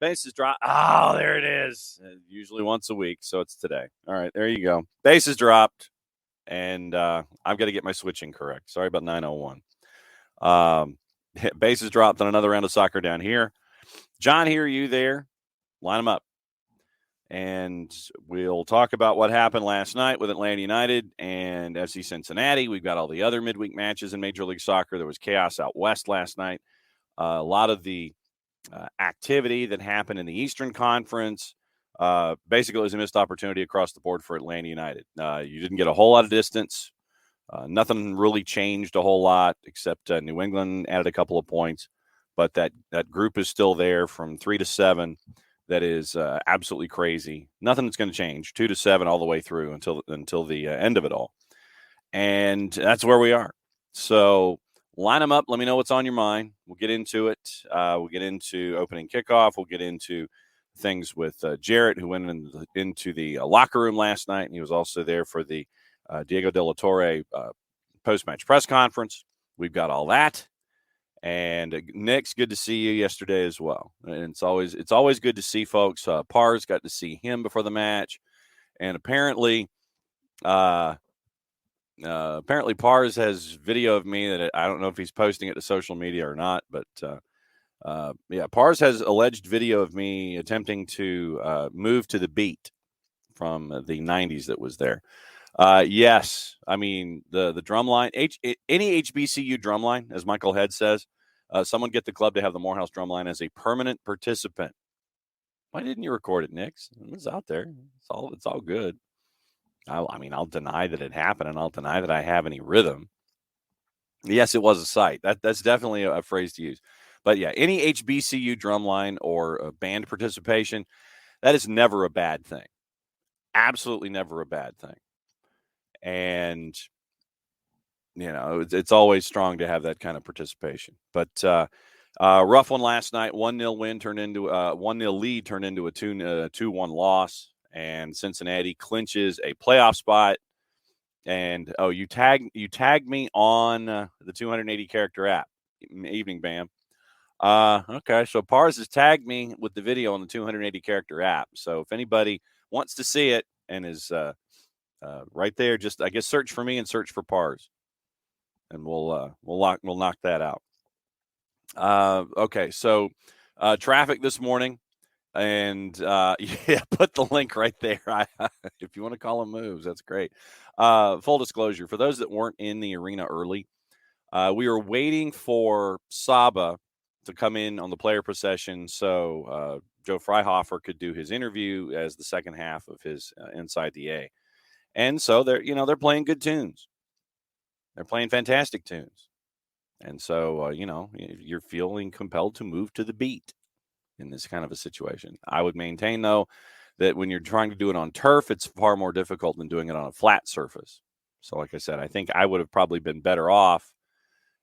Bases dropped. Oh, there it is. Usually once a week, so it's today. All right, there you go. Bases dropped, and I've got to get my switching correct. Sorry about 901. Bases dropped on another round of soccer down here. John, here, you there? Line them up. And we'll talk about what happened last night with Atlanta United and FC Cincinnati. We've got all the other midweek matches in Major League Soccer. There was chaos out west last night. A lot of the activity that happened in the Eastern Conference. Basically, it was a missed opportunity across the board for Atlanta United. You didn't get a whole lot of distance. Nothing really changed a whole lot except New England added a couple of points. But that group is still there from 3 to 7. That is absolutely crazy. Nothing that's going to change. 2 to 7 all the way through until the end of it all. And that's where we are. So line them up. Let me know what's on your mind. We'll get into it. We'll get into opening kickoff. We'll get into things with Jarrett, who went into the locker room last night. And he was also there for the Diego De La Torre post-match press conference. We've got all that. And Nick's good to see you yesterday as well. And it's always good to see folks. Pars got to see him before the match. And apparently Pars has video of me that I don't know if he's posting it to social media or not, but Pars has alleged video of me attempting to move to the beat from the 90s that was there. Yes, I mean the drum line, any HBCU drum line, as Michael Head says, someone get the club to have the Morehouse drum line as a permanent participant. Why didn't you record it, Nix? It was out there. It's all good. I'll deny that it happened, and I'll deny that I have any rhythm. Yes, it was a sight. That's definitely a phrase to use. But yeah, any HBCU drumline or band participation, that is never a bad thing. Absolutely never a bad thing. And it's always strong to have that kind of participation. But rough one last night. 1-0 win turned into 1-0 lead turned into a 2-1 loss. And Cincinnati clinches a playoff spot. And you tagged me on the 280 character app. Evening, Bam. Okay, so Pars has tagged me with the video on the 280 character app. So if anybody wants to see it and is right there, just I guess search for me and search for Pars, and we'll knock that out. Okay, so traffic this morning. And, put the link right there. If you want to call them moves, that's great. Full disclosure, for those that weren't in the arena early, we were waiting for Saba to come in on the player procession so Joe Freihofer could do his interview as the second half of his Inside the A. And so they're playing good tunes. They're playing fantastic tunes. And so, you're feeling compelled to move to the beat in this kind of a situation. I would maintain, though, that when you're trying to do it on turf, it's far more difficult than doing it on a flat surface. So like I said, I think I would have probably been better off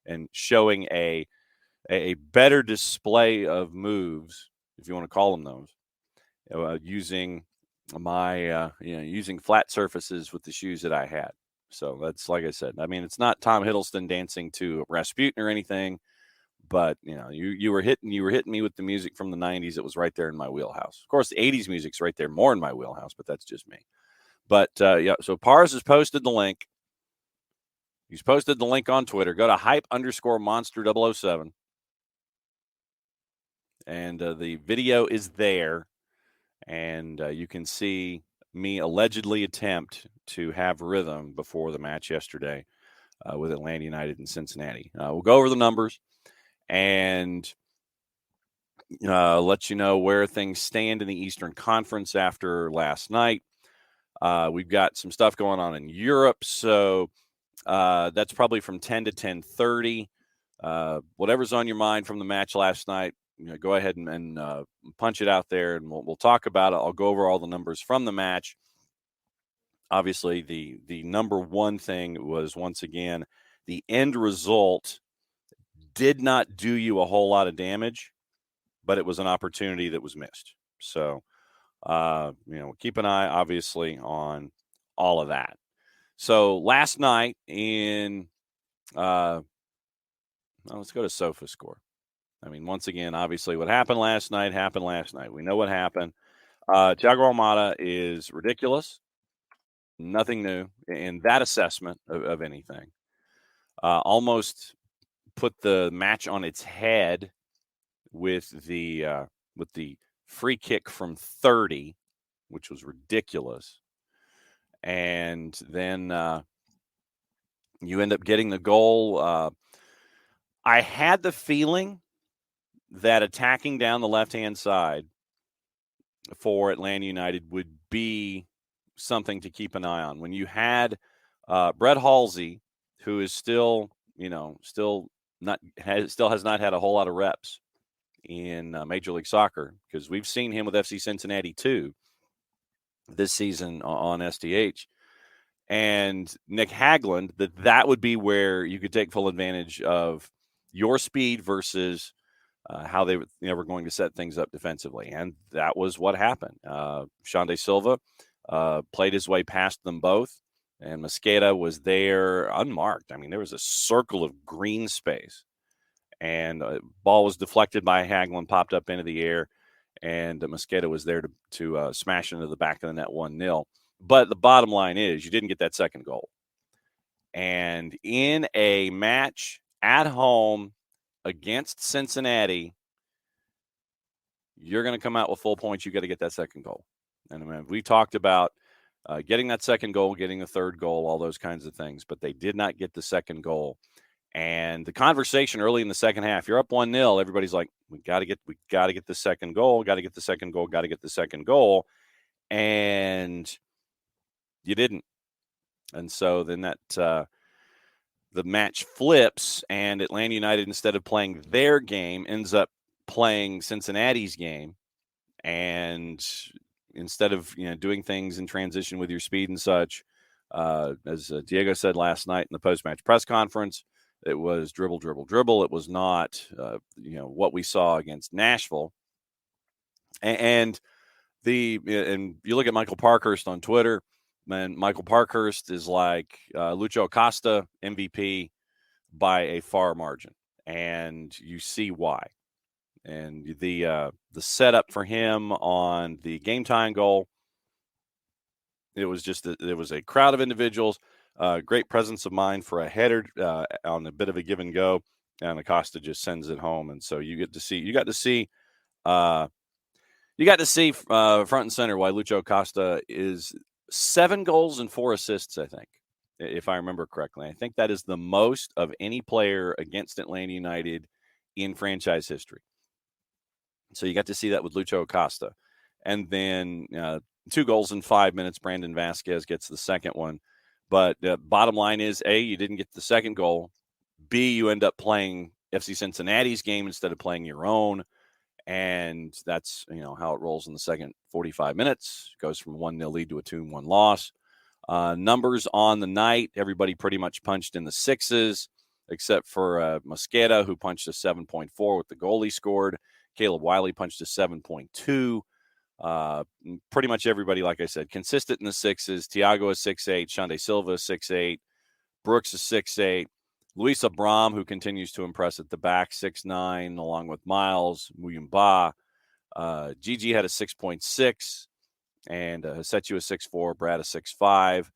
in showing a better display of moves, if you want to call them those, using using flat surfaces with the shoes that I had. So that's, like I said, I mean, it's not Tom Hiddleston dancing to Rasputin or anything. But you were hitting me with the music from the 90s. It was right there in my wheelhouse. Of course, the 80s music's right there more in my wheelhouse, but that's just me. But so Pars has posted the link. He's posted the link on Twitter. Go to hype_monster007. And the video is there. And you can see me allegedly attempt to have rhythm before the match yesterday with Atlanta United and Cincinnati. We'll go over the numbers and let you know where things stand in the Eastern Conference after last night. We've got some stuff going on in Europe, so that's probably from 10 to 10:30. Whatever's on your mind from the match last night, go ahead and punch it out there, and we'll talk about it. I'll go over all the numbers from the match. Obviously, the number one thing was, once again, the end result did not do you a whole lot of damage, but it was an opportunity that was missed. So, keep an eye, obviously, on all of that. So last night in let's go to SofaScore. I mean, once again, obviously what happened last night. We know what happened. Thiago Almada is ridiculous. Nothing new in that assessment of anything. Almost put the match on its head with the free kick from 30, which was ridiculous. And then you end up getting the goal. I had the feeling that attacking down the left-hand side for Atlanta United would be something to keep an eye on. When you had Brett Halsey, who is still has not had a whole lot of reps in Major League Soccer, because we've seen him with FC Cincinnati too this season on SDH, and Nick Hagland, that would be where you could take full advantage of your speed versus how they were going to set things up defensively. And that was what happened. Xande Silva played his way past them both, and Mosqueda was there unmarked. I mean, there was a circle of green space, and ball was deflected by Hagland, popped up into the air, and Mosqueda was there to smash into the back of the net 1-0. But the bottom line is you didn't get that second goal. And in a match at home against Cincinnati, you're going to come out with full points. You got to get that second goal. And I mean, we talked about getting that second goal, getting the third goal, all those kinds of things, but they did not get the second goal. And the conversation early in the second half, you're up 1-0. Everybody's like, we got to get the second goal, got to get the second goal. And you didn't. And so then that the match flips, and Atlanta United, instead of playing their game, ends up playing Cincinnati's game. And instead of doing things in transition with your speed and such, as Diego said last night in the post-match press conference, it was dribble. It was not what we saw against Nashville. And you look at Michael Parkhurst on Twitter, man. Michael Parkhurst is like Lucho Acosta MVP by a far margin, and you see why. And the setup for him on the game time goal, it was a crowd of individuals, great presence of mind for a header on a bit of a give and go, and Acosta just sends it home. And so you got to see front and center why Lucho Acosta is 7 goals and 4 assists, I think, if I remember correctly. I think that is the most of any player against Atlanta United in franchise history. So you got to see that with Lucho Acosta. And then 2 goals in 5 minutes. Brandon Vasquez gets the second one. But the bottom line is, A, you didn't get the second goal. B, you end up playing FC Cincinnati's game instead of playing your own. And that's how it rolls in the second 45 minutes. It goes from 1-0 lead to a 2-1 loss. Numbers on the night, everybody pretty much punched in the 6s, except for Mosqueda, who punched a 7.4 with the goal he scored. Caleb Wiley punched a 7.2. Pretty much everybody, like I said, consistent in the 6s. Thiago is 6'8", Xande Silva is 6'8", Brooks is 6'8", Luis Abram, who continues to impress at the back, 6'9", along with Miles Muyumba. Gigi had a 6.6, and Hasetu a 6'4", Brad a 6'5".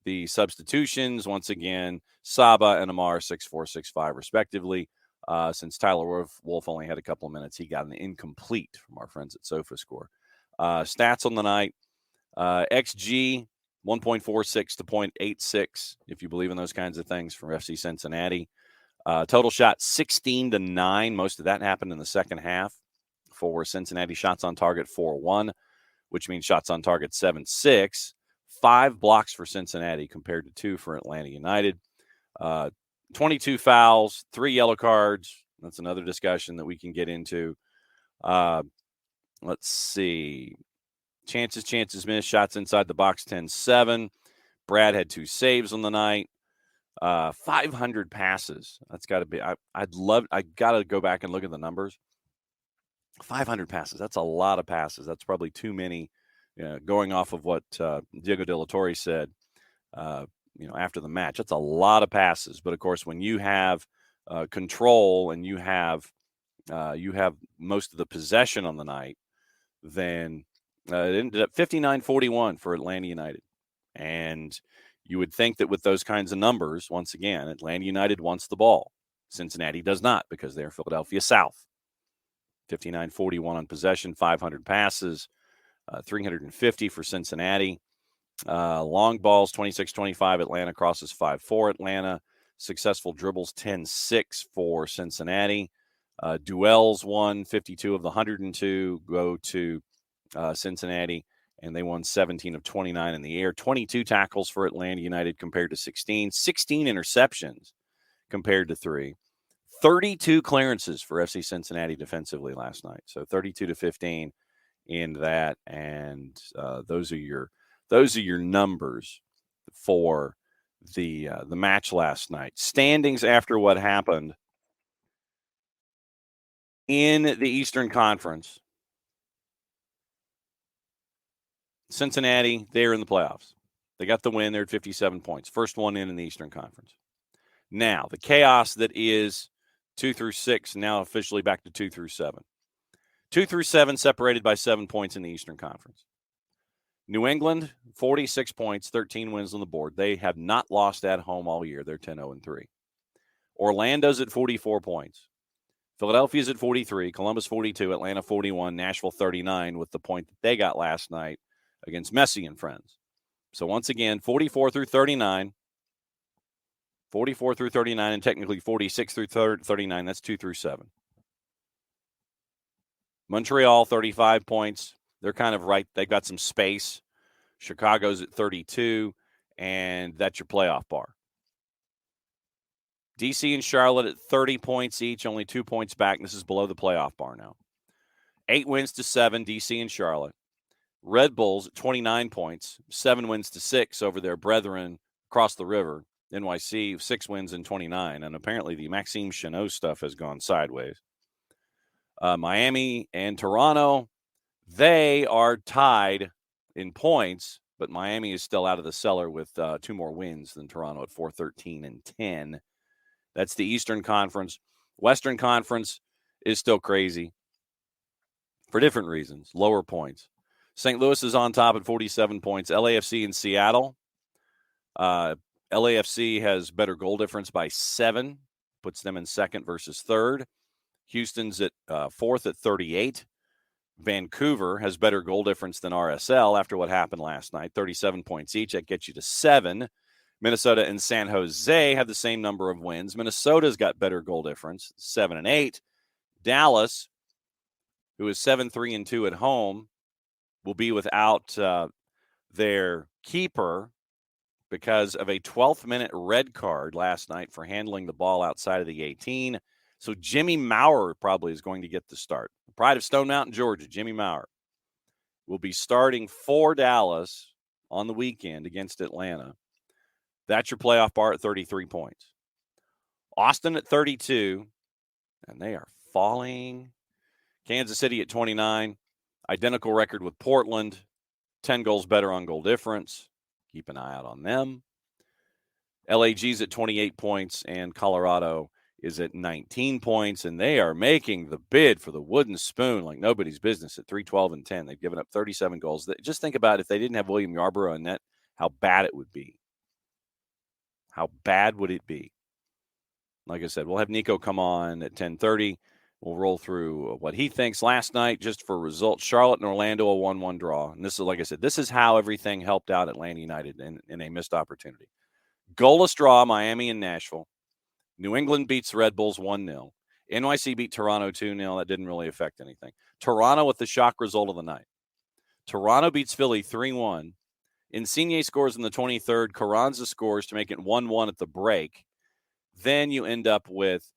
The substitutions, once again, Saba and Amar 6'4", 6'5", respectively. Since Tyler Wolf only had a couple of minutes, he got an incomplete from our friends at SofaScore. Stats on the night, XG 1.46 to 0.86, if you believe in those kinds of things, from FC Cincinnati. Total shots 16-9. Most of that happened in the second half for Cincinnati. Shots on target 4-1, which means shots on target 7-6. 5 blocks for Cincinnati compared to 2 for Atlanta United. 22 fouls, 3 yellow cards. That's another discussion that we can get into. Let's see. Chances missed, shots inside the box 10-7. Brad had 2 saves on the night. 500 passes. That's got to be. I got to go back and look at the numbers. 500 passes. That's a lot of passes. That's probably too many. Going off of what Diego De La Torre said. After the match, that's a lot of passes. But of course, when you have control and you have you have most of the possession on the night, then it ended up 59-41 for Atlanta United. And you would think that with those kinds of numbers, once again, Atlanta United wants the ball. Cincinnati does not because they're Philadelphia South. 59-41 on possession, 500 passes, 350 for Cincinnati. Long balls, 26-25. Atlanta crosses 5-4 Atlanta. Successful dribbles, 10-6 for Cincinnati. Duels won 52 of the 102 go to Cincinnati, and they won 17 of 29 in the air. 22 tackles for Atlanta United compared to 16. 16 interceptions compared to 3. 32 clearances for FC Cincinnati defensively last night. So 32-15 in that, and those are your numbers for the match last night. Standings after what happened in the Eastern Conference. Cincinnati, they're in the playoffs. They got the win. They're at 57 points. First one in the Eastern Conference. Now, the chaos that is 2 through 6, now officially back to 2 through 7. 2 through 7 separated by 7 points in the Eastern Conference. New England, 46 points, 13 wins on the board. They have not lost at home all year. They're 10-0-3. Orlando's at 44 points. Philadelphia's at 43, Columbus 42, Atlanta 41, Nashville 39 with the point that they got last night against Messi and friends. So once again, 44 through 39, 44 through 39, and technically 46 through 39. That's 2 through 7. Montreal, 35 points. They're kind of right. They've got some space. Chicago's at 32, and that's your playoff bar. DC and Charlotte at 30 points each, only 2 points back. This is below the playoff bar now. 8 wins to 7, DC and Charlotte. Red Bulls at 29 points, 7 wins to 6 over their brethren across the river. NYC, 6 wins and 29. And apparently the Maxime Chanot stuff has gone sideways. Miami and Toronto, they are tied in points, but Miami is still out of the cellar with 2 more wins than Toronto at 4-13 and 10. That's the Eastern Conference. Western Conference is still crazy for different reasons, lower points. St. Louis is on top at 47 points. LAFC and Seattle. LAFC has better goal difference by 7, puts them in second versus third. Houston's at fourth at 38. Vancouver has better goal difference than RSL after what happened last night, 37 points each. That gets you to 7. Minnesota and San Jose have the same number of wins. Minnesota's got better goal difference, 7 and 8. Dallas, who is 7-3-2 at home, will be without their keeper because of a 12th minute red card last night for handling the ball outside of the 18. So Jimmy Maurer probably is going to get the start. Pride of Stone Mountain, Georgia, Jimmy Maurer will be starting for Dallas on the weekend against Atlanta. That's your playoff bar at 33 points. Austin at 32, and they are falling. Kansas City at 29, identical record with Portland, 10 goals better on goal difference. Keep an eye out on them. LAG's at 28 points, and Colorado is at 19 points, and they are making the bid for the wooden spoon like nobody's business at 3-12 and 10. They've given up 37 goals. Just think about if they didn't have William Yarborough in net, how bad it would be. How bad would it be? Like I said, we'll have Niko come on at 10:30. We'll roll through what he thinks last night just for results. Charlotte and Orlando, a 1-1 draw. And this is, like I said, this is how everything helped out Atlanta United in a missed opportunity. Goalless draw, Miami and Nashville. New England beats the Red Bulls 1-0. NYC beat Toronto 2-0. That didn't really affect anything. Toronto with the shock result of the night. Toronto beats Philly 3-1. Insigne scores in the 23rd. Carranza scores to make it 1-1 at the break. Then you end up with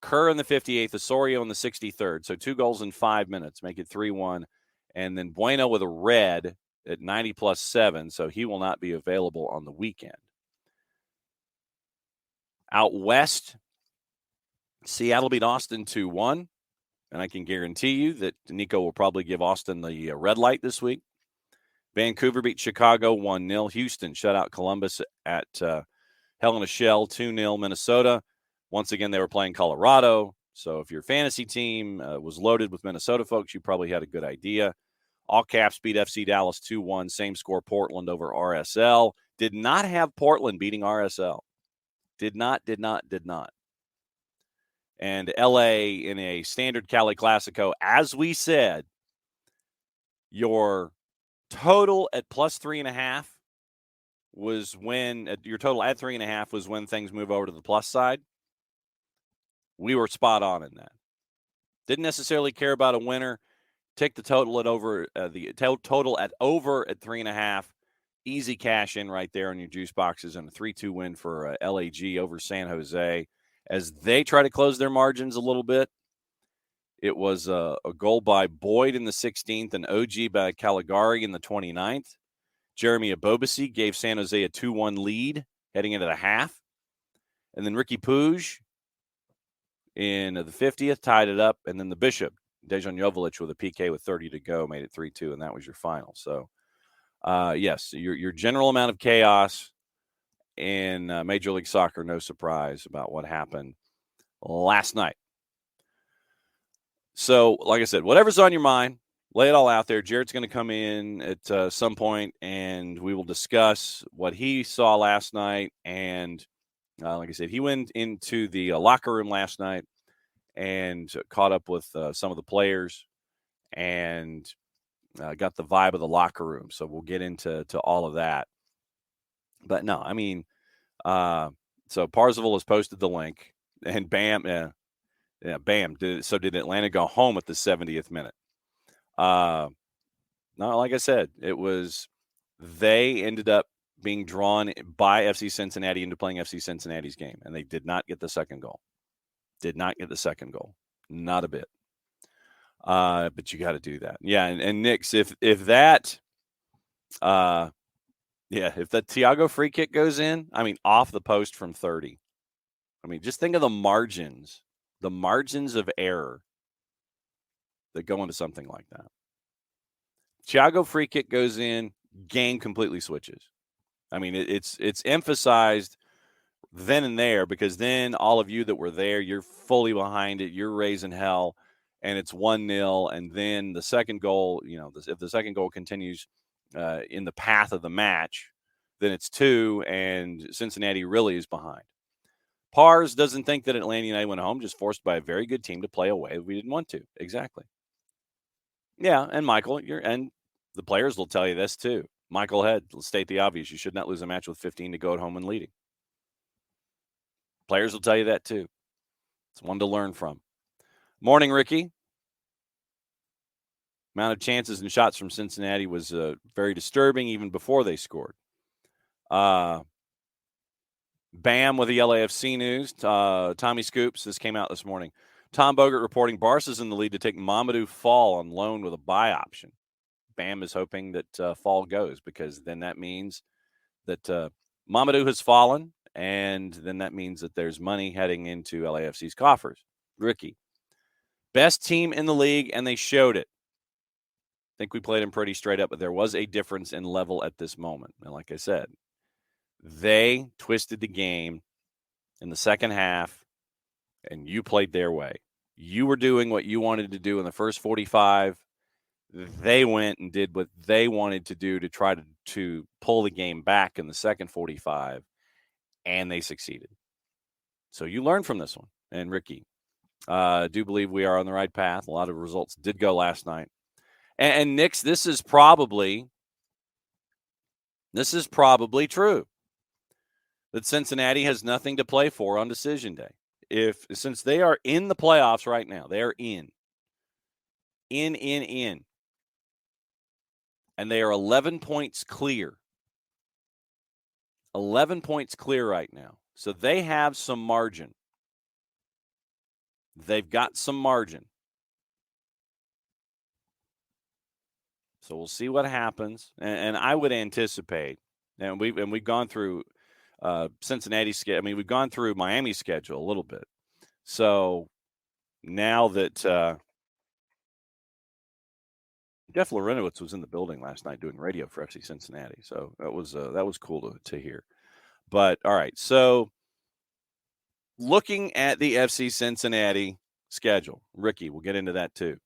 Kerr in the 58th, Osorio in the 63rd. So 2 goals in 5 minutes, make it 3-1. And then Bueno with a red at 90+7. So he will not be available on the weekend. Out west, Seattle beat Austin 2-1. And I can guarantee you that Niko will probably give Austin the red light this week. Vancouver beat Chicago 1-0. Houston shut out Columbus at Hell in a Shell 2-0. Minnesota. Once again, they were playing Colorado. So if your fantasy team was loaded with Minnesota folks, you probably had a good idea. All Caps beat FC Dallas 2-1. Same score, Portland over RSL. Did not have Portland beating RSL. Did not. And LA in a standard Cali Classico, as we said, your total at plus 3.5 was when your total at 3.5 was when things move over to the plus side. We were spot on in that. Didn't necessarily care about a winner. Take the total at over total at over at 3.5. Easy cash in right there on your juice boxes, and a 3-2 win for LAG over San Jose as they try to close their margins a little bit. It was a goal by Boyd in the 16th, and OG by Caligari in the 29th. Jeremy Abobasi gave San Jose a 2-1 lead heading into the half. And then Ricky Puig in the 50th tied it up. And then the Bishop, Dejan Joveljic, with a PK with 30 to go, made it 3-2, and that was your final. So, yes, your general amount of chaos in Major League Soccer, no surprise about what happened last night. So, like I said, whatever's on your mind, lay it all out there. Jared's going to come in at some point, and we will discuss what he saw last night. And like I said, he went into the locker room last night and caught up with some of the players and got the vibe of the locker room. So we'll get into all of that. But no, I mean, so Parzival has posted the link, and bam. Did Atlanta go home at the 70th minute? No, like I said, they ended up being drawn by FC Cincinnati into playing FC Cincinnati's game, and they did not get the second goal. Not a bit. But you got to do that. Yeah, and Nix, if that Thiago free kick goes in, I mean, off the post from 30. I mean, just think of the margins of error that go into something like that. Thiago free kick goes in, game completely switches. I mean, it's emphasized then and there, because then all of you that were there, you're fully behind it. You're raising hell, and it's 1-0. And then the second goal, if the second goal continues in the path of the match, then it's 2, and Cincinnati really is behind. Pars doesn't think that Atlanta United went home, just forced by a very good team to play away. We didn't want to. Exactly. Yeah, and Michael, and the players will tell you this too. Michael Head will state the obvious. You should not lose a match with 15 to go at home and leading. Players will tell you that too. It's one to learn from. Morning, Ricky. Amount of chances and shots from Cincinnati was very disturbing even before they scored. Bam with the LAFC news. Tommy Scoops, this came out this morning. Tom Bogert reporting Barca's in the lead to take Mamadou Fall on loan with a buy option. Bam is hoping that Fall goes, because then that means that Mamadou has fallen, and then that means that there's money heading into LAFC's coffers. Ricky, best team in the league, and they showed it. I think we played them pretty straight up, but there was a difference in level at this moment. And like I said, they twisted the game in the second half, and you played their way. You were doing what you wanted to do in the first 45. They went and did what they wanted to do to try to pull the game back in the second 45, and they succeeded. So you learn from this one. And Ricky, I do believe we are on the right path. A lot of results did go last night. And Nix, this is probably true, that Cincinnati has nothing to play for on decision day. Since they are in the playoffs right now, they are in. And they are 11 points clear. 11 points clear right now. So they have some margin. They've got some margin. So we'll see what happens. And I would anticipate, and we've gone through Cincinnati's schedule. I mean, we've gone through Miami's schedule a little bit. So now that Jeff Lorenowitz was in the building last night doing radio for FC Cincinnati, so that was cool to hear. But all right, so looking at the FC Cincinnati schedule. Ricky, we'll get into that too.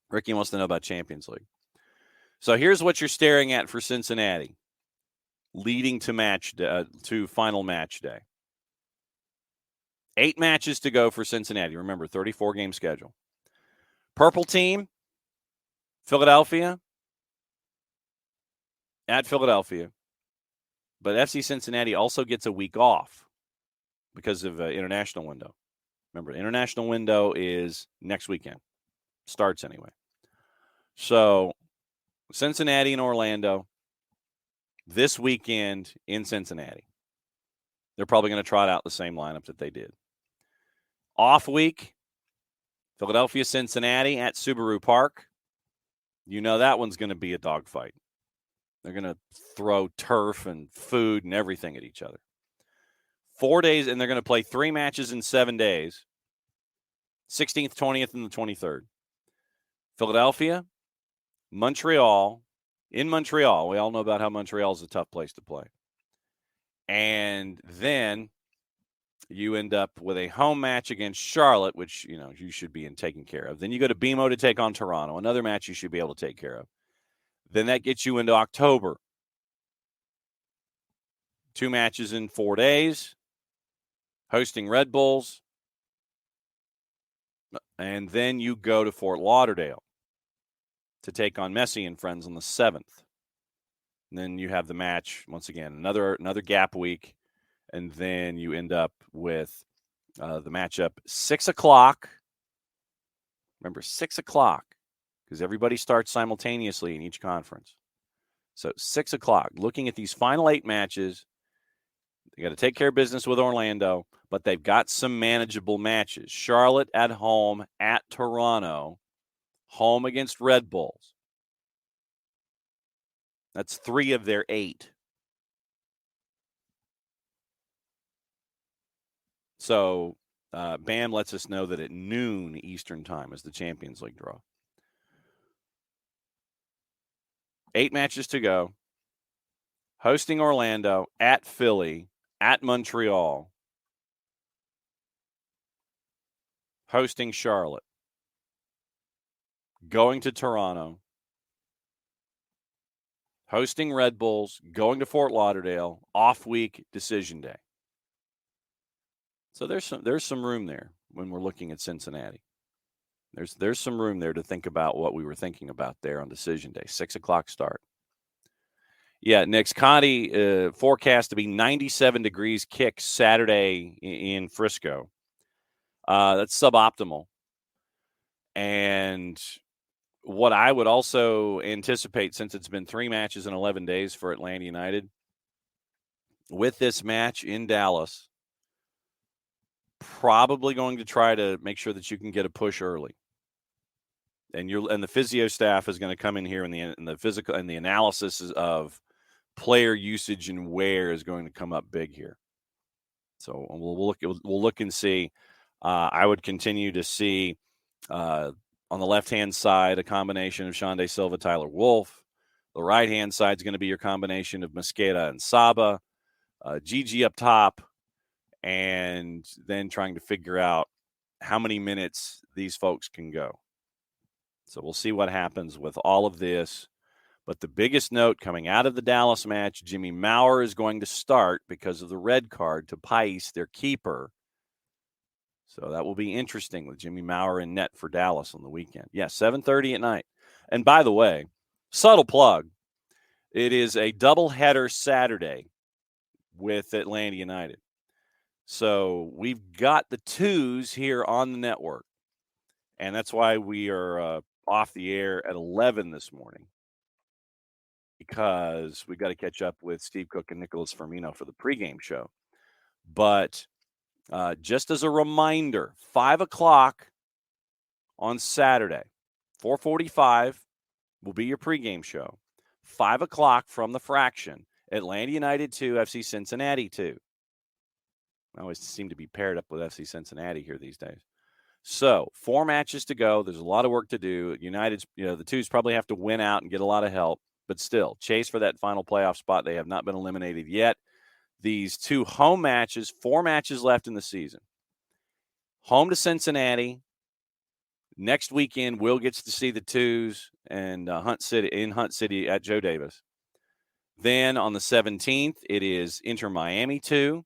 Ricky wants to know about Champions League. So here's what you're staring at for Cincinnati, leading to final match day. 8 matches to go for Cincinnati. Remember, 34-game schedule. Purple team, Philadelphia, at Philadelphia. But FC Cincinnati also gets a week off because of international window. Remember, international window is next weekend. Starts anyway. So Cincinnati and Orlando this weekend in Cincinnati. They're probably going to trot out the same lineup that they did. Off week, Philadelphia, Cincinnati at Subaru Park. You know that one's going to be a dogfight. They're going to throw turf and food and everything at each other. 4 days, and they're going to play 3 matches in 7 days. 16th, 20th, and the 23rd. Philadelphia, Montreal. In Montreal, we all know about how Montreal is a tough place to play. And then you end up with a home match against Charlotte, which, you should be taken care of. Then you go to BMO to take on Toronto, another match you should be able to take care of. Then that gets you into October. 2 matches in 4 days, hosting Red Bulls. And then you go to Fort Lauderdale to take on Messi and friends on the 7th. And then you have the match, once again, another gap week. And then you end up with the matchup 6 o'clock. Remember, 6 o'clock, because everybody starts simultaneously in each conference. So 6 o'clock, looking at these final 8 matches. They got to take care of business with Orlando, but they've got some manageable matches. Charlotte at home, at Toronto, home against Red Bulls. That's 3 of their 8. So BAM lets us know that at noon Eastern time is the Champions League draw. 8 matches to go. Hosting Orlando, at Philly, at Montreal. Hosting Charlotte. Going to Toronto. Hosting Red Bulls, going to Fort Lauderdale, off week, decision day. So there's some room there when we're looking at Cincinnati. There's some room there to think about what we were thinking about there on decision day. 6 o'clock start. Yeah, Nick's Conti forecast to be 97 degrees kick Saturday in Frisco. That's suboptimal. And what I would also anticipate, since it's been 3 matches in 11 days for Atlanta United, with this match in Dallas, probably going to try to make sure that you can get a push early. And the physio staff is going to come in here, and the physical and the analysis of player usage and wear is going to come up big here. So we'll look and see. I would continue to see on the left-hand side a combination of Shande Silva, Tyler Wolff. The right-hand side is going to be your combination of Mosqueda and Saba. Gigi up top, and then trying to figure out how many minutes these folks can go. So we'll see what happens with all of this. But the biggest note coming out of the Dallas match, Jimmy Maurer is going to start because of the red card to Pais, their keeper. So that will be interesting with Jimmy Maurer in net for Dallas on the weekend. Yeah, 7:30 at night. And by the way, subtle plug, it is a doubleheader Saturday with Atlanta United. So we've got the 2s here on the network. And that's why we are off the air at 11 this morning, because we've got to catch up with Steve Cook and Nicholas Firmino for the pregame show. But just as a reminder, 5 o'clock on Saturday, 4:45 will be your pregame show. 5 o'clock from the Fraction, Atlanta United 2, FC Cincinnati 2. I always seem to be paired up with FC Cincinnati here these days. So 4 matches to go. There's a lot of work to do. United's, the 2s probably have to win out and get a lot of help, but still chase for that final playoff spot. They have not been eliminated yet. These 2 home matches, 4 matches left in the season. home to Cincinnati. Next weekend, Will gets to see the Twos and Hunt City at Joe Davis. Then on the 17th, it is Inter Miami 2.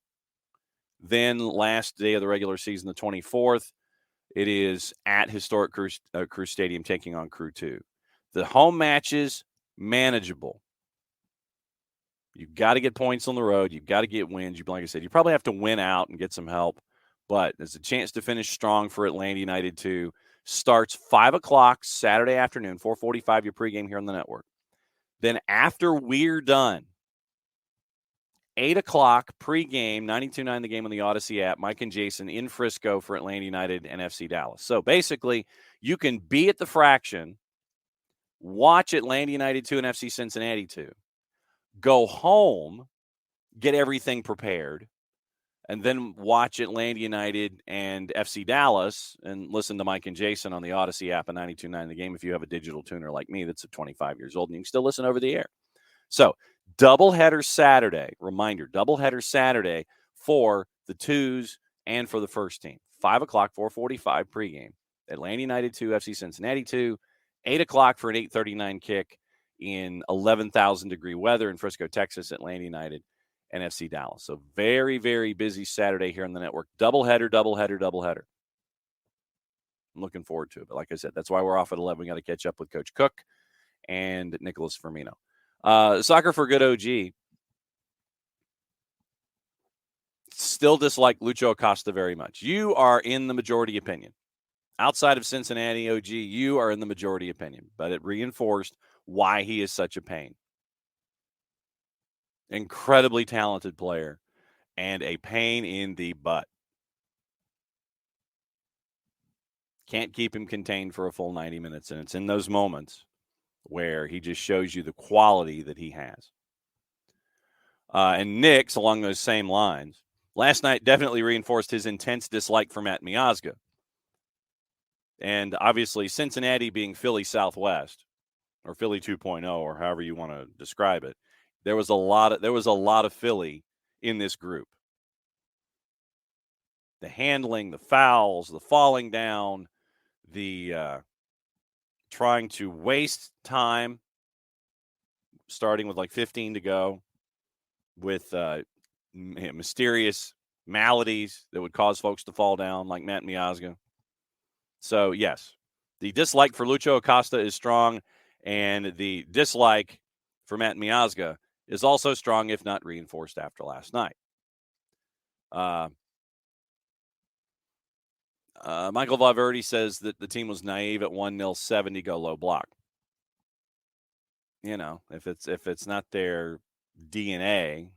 Then last day of the regular season, the 24th, it is at historic Crew Stadium taking on Crew 2. The home matches, manageable. You've got to get points on the road. You've got to get wins. Like I said, you probably have to win out and get some help. But there's a chance to finish strong for Atlanta United 2. Starts 5 o'clock Saturday afternoon, 4:45, your pregame here on the network. Then after we're done, 8 o'clock pregame, 92.9 The Game on the Odyssey app, Mike and Jason in Frisco for Atlanta United and FC Dallas. So basically, you can be at the Fraction, watch Atlanta United 2 and FC Cincinnati 2, go home, get everything prepared, and then watch Atlanta United and FC Dallas and listen to Mike and Jason on the Odyssey app and 92.9 The Game if you have a digital tuner like me that's 25 years old and you can still listen over the air. So, doubleheader Saturday. Reminder, doubleheader Saturday for the Twos and for the first team. 5 o'clock, 4:45 pregame. Atlanta United 2, FC Cincinnati 2. 8 o'clock for an 8:39 kick in 11,000-degree weather in Frisco, Texas, Atlanta United and FC Dallas. So very, very busy Saturday here on the network. Doubleheader. I'm looking forward to it. But like I said, that's why we're off at 11. We got to catch up with Coach Cook and Nicholas Firmino. Soccer for Good OG. Still dislike Lucho Acosta very much. You are in the majority opinion. Outside of Cincinnati, OG, you are in the majority opinion. But it reinforced why he is such a pain. Incredibly talented player and a pain in the butt. Can't keep him contained for a full 90 minutes. And it's in those moments where he just shows you the quality that he has. And Nick's along those same lines. Last night definitely reinforced his intense dislike for Matt Miazga. And obviously Cincinnati being Philly Southwest or Philly 2.0 or however you want to describe it. There was a lot of Philly in this group. The handling, the fouls, the falling down, the trying to waste time, starting with like 15 to go, with mysterious maladies that would cause folks to fall down, like Matt Miazga. So, yes, the dislike for Lucho Acosta is strong, and the dislike for Matt Miazga is also strong, if not reinforced after last night. Michael Valverde says that the team was naive at 1-0, 70 go low block. You know, if it's not their DNA,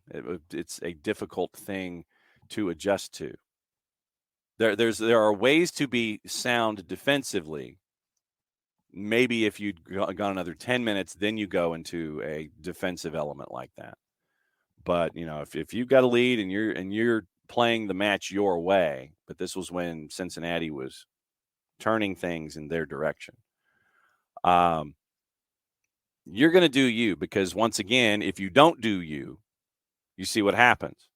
it's a difficult thing to adjust to. There are ways to be sound defensively. Maybe if you'd gone another 10 minutes, then you go into a defensive element like that. But you know, if you've got a lead and you're playing the match your way, but this was when Cincinnati was turning things in their direction. You're going to do you, because once again, if you don't do you, you see what happens.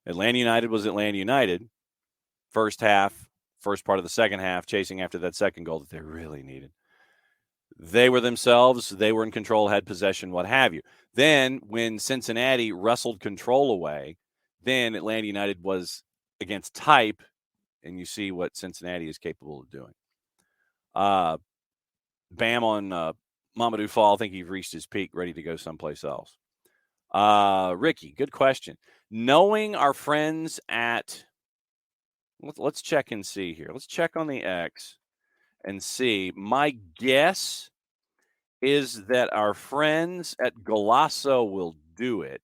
Atlanta United was Atlanta United. First half, first part of the second half, chasing after that second goal that they really needed. They were themselves. They were in control, had possession, what have you. Then when Cincinnati wrestled control away, then Atlanta United was against type, and you see what Cincinnati is capable of doing. Bam on Mamadou Fall. I think he's reached his peak, ready to go someplace else. Ricky, good question. Knowing our friends at, let's check and see here. Let's check on the X and see. My guess is that our friends at Golasso will do it.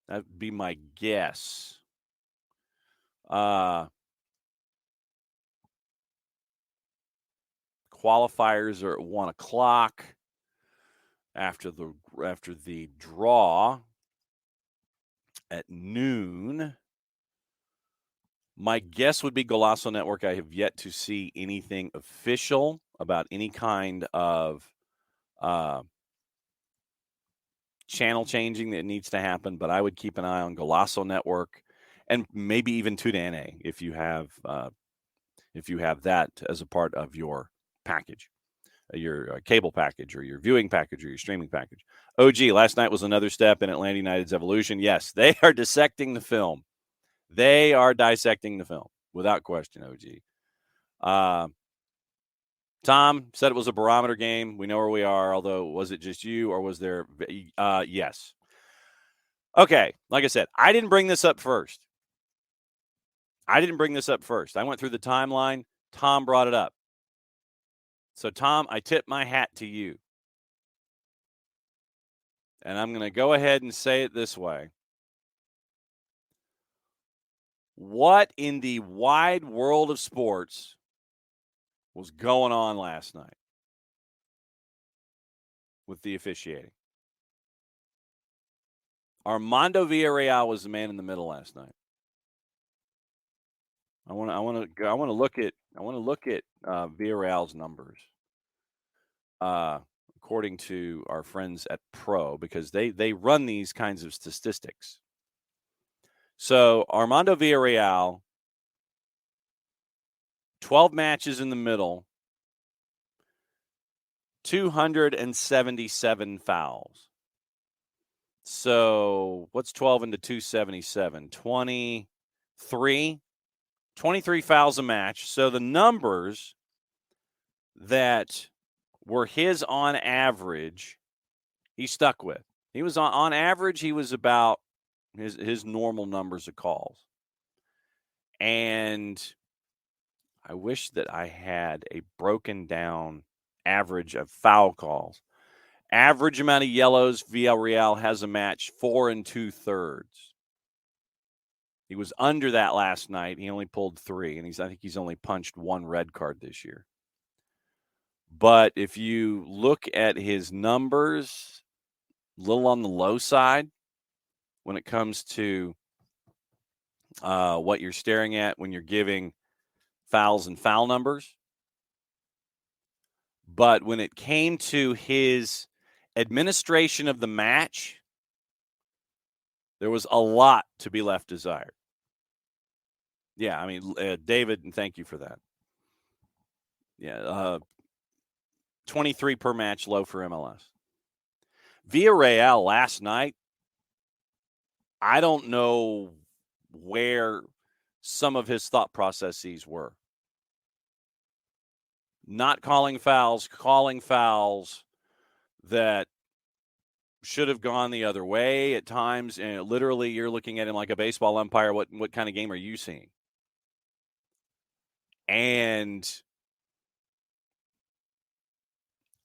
That'd be my guess. Qualifiers are at 1 o'clock after the draw at noon. My guess would be Golasso Network. I have yet to see anything official about any kind of channel changing that needs to happen, but I would keep an eye on Golasso Network and maybe even 2 to NA if you have that as a part of your package, your cable package or your viewing package or your streaming package. OG, last night was another step in Atlanta United's evolution. Yes, they are dissecting the film. They are dissecting the film without question, OG. Tom said it was a barometer game. We know where we are, although was it just you or was there yes. Okay, like I said, I didn't bring this up first. I went through the timeline. Tom brought it up. So, Tom, I tip my hat to you. And I'm going to go ahead and say it this way. What in the wide world of sports was going on last night with the officiating? Armando Villarreal was the man in the middle last night. I want to look at Villarreal's numbers. According to our friends at Pro, because they run these kinds of statistics. So Armando Villarreal, 12 matches in the middle, 277 fouls. So what's 12 into 277? 23 fouls a match. So the numbers that were his on average, he stuck with. He was on average, he was about his normal numbers of calls. And I wish that I had a broken down average of foul calls. Average amount of yellows, Villarreal has a match 4 2/3. He was under that last night. He only pulled 3, and I think he's only punched 1 red card this year. But if you look at his numbers, a little on the low side when it comes to what you're staring at when you're giving fouls and foul numbers. But when it came to his administration of the match, there was a lot to be left desired. Yeah, I mean, David, and thank you for that. Yeah, 23 per match, low for MLS. Villarreal last night, I don't know where some of his thought processes were. Not calling fouls that should have gone the other way at times. And literally, you're looking at him like a baseball umpire. What kind of game are you seeing? And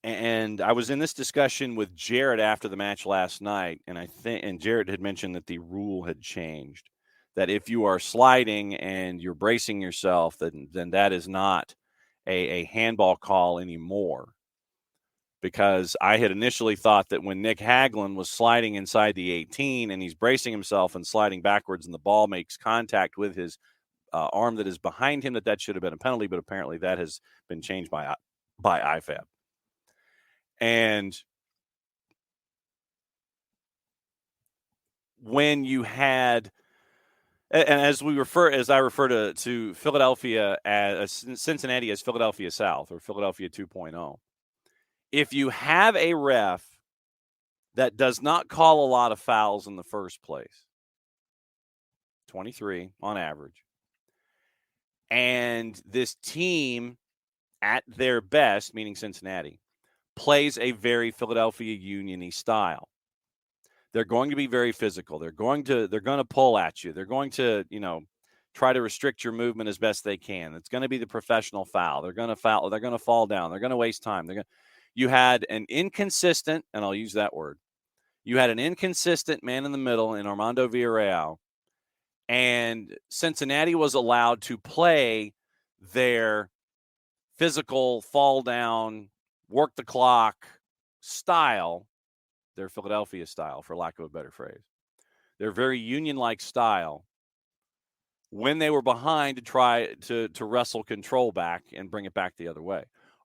I was in this discussion with Jared after the match last night, and Jared had mentioned that the rule had changed, that if you are sliding and you're bracing yourself, then that is not a handball call anymore. Because I had initially thought that when Nick Hagelin was sliding inside the 18 and he's bracing himself and sliding backwards and the ball makes contact with his arm that is behind him, that should have been a penalty, but apparently that has been changed by IFAB. And when you had, and as I refer to Philadelphia as Cincinnati as Philadelphia South or Philadelphia 2.0, if you have a ref that does not call a lot of fouls in the first place, 23 on average, and this team at their best, meaning Cincinnati, plays a very Philadelphia Union-y style, they're going to be very physical. They're going to pull at you. They're going to, try to restrict your movement as best they can. It's going to be the professional foul. They're going to foul. They're going to fall down. They're going to waste time. You had an inconsistent, and I'll use that word. You had an inconsistent man in the middle in Armando Villarreal, and Cincinnati was allowed to play their physical fall down, work the clock style, their Philadelphia style, for lack of a better phrase. Their very Union-like style when they were behind to try to wrestle control back and bring it back the other way.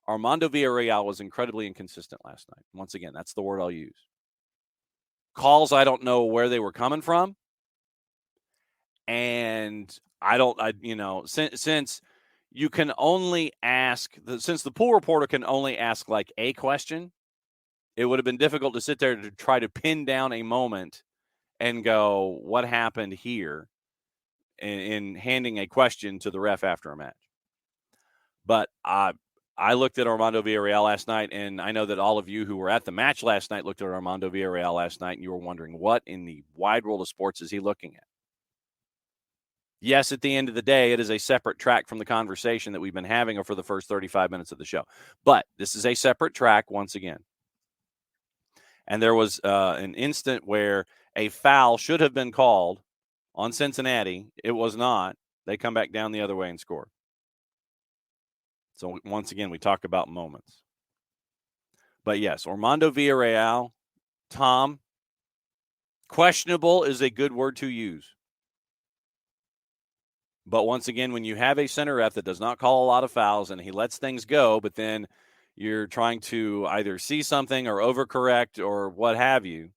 Armando Villarreal was incredibly inconsistent last night. Once again, that's the word I'll use. Calls, I don't know where they were coming from. And since you can only ask, since the pool reporter can only ask like a question, it would have been difficult to sit there to try to pin down a moment and go, what happened here, in handing a question to the ref after a match. But I looked at Armando Villarreal last night, and I know that all of you who were at the match last night looked at Armando Villarreal last night, and you were wondering, what in the wide world of sports is he looking at? Yes, at the end of the day, it is a separate track from the conversation that we've been having for the first 35 minutes of the show. But this is a separate track once again. And there was an instant where a foul should have been called on Cincinnati. It was not. They come back down the other way and score. So once again, we talk about moments. But yes, Armando Villarreal, Tom, questionable is a good word to use. But once again, when you have a center ref that does not call a lot of fouls and he lets things go, but then you're trying to either see something or overcorrect or what have you.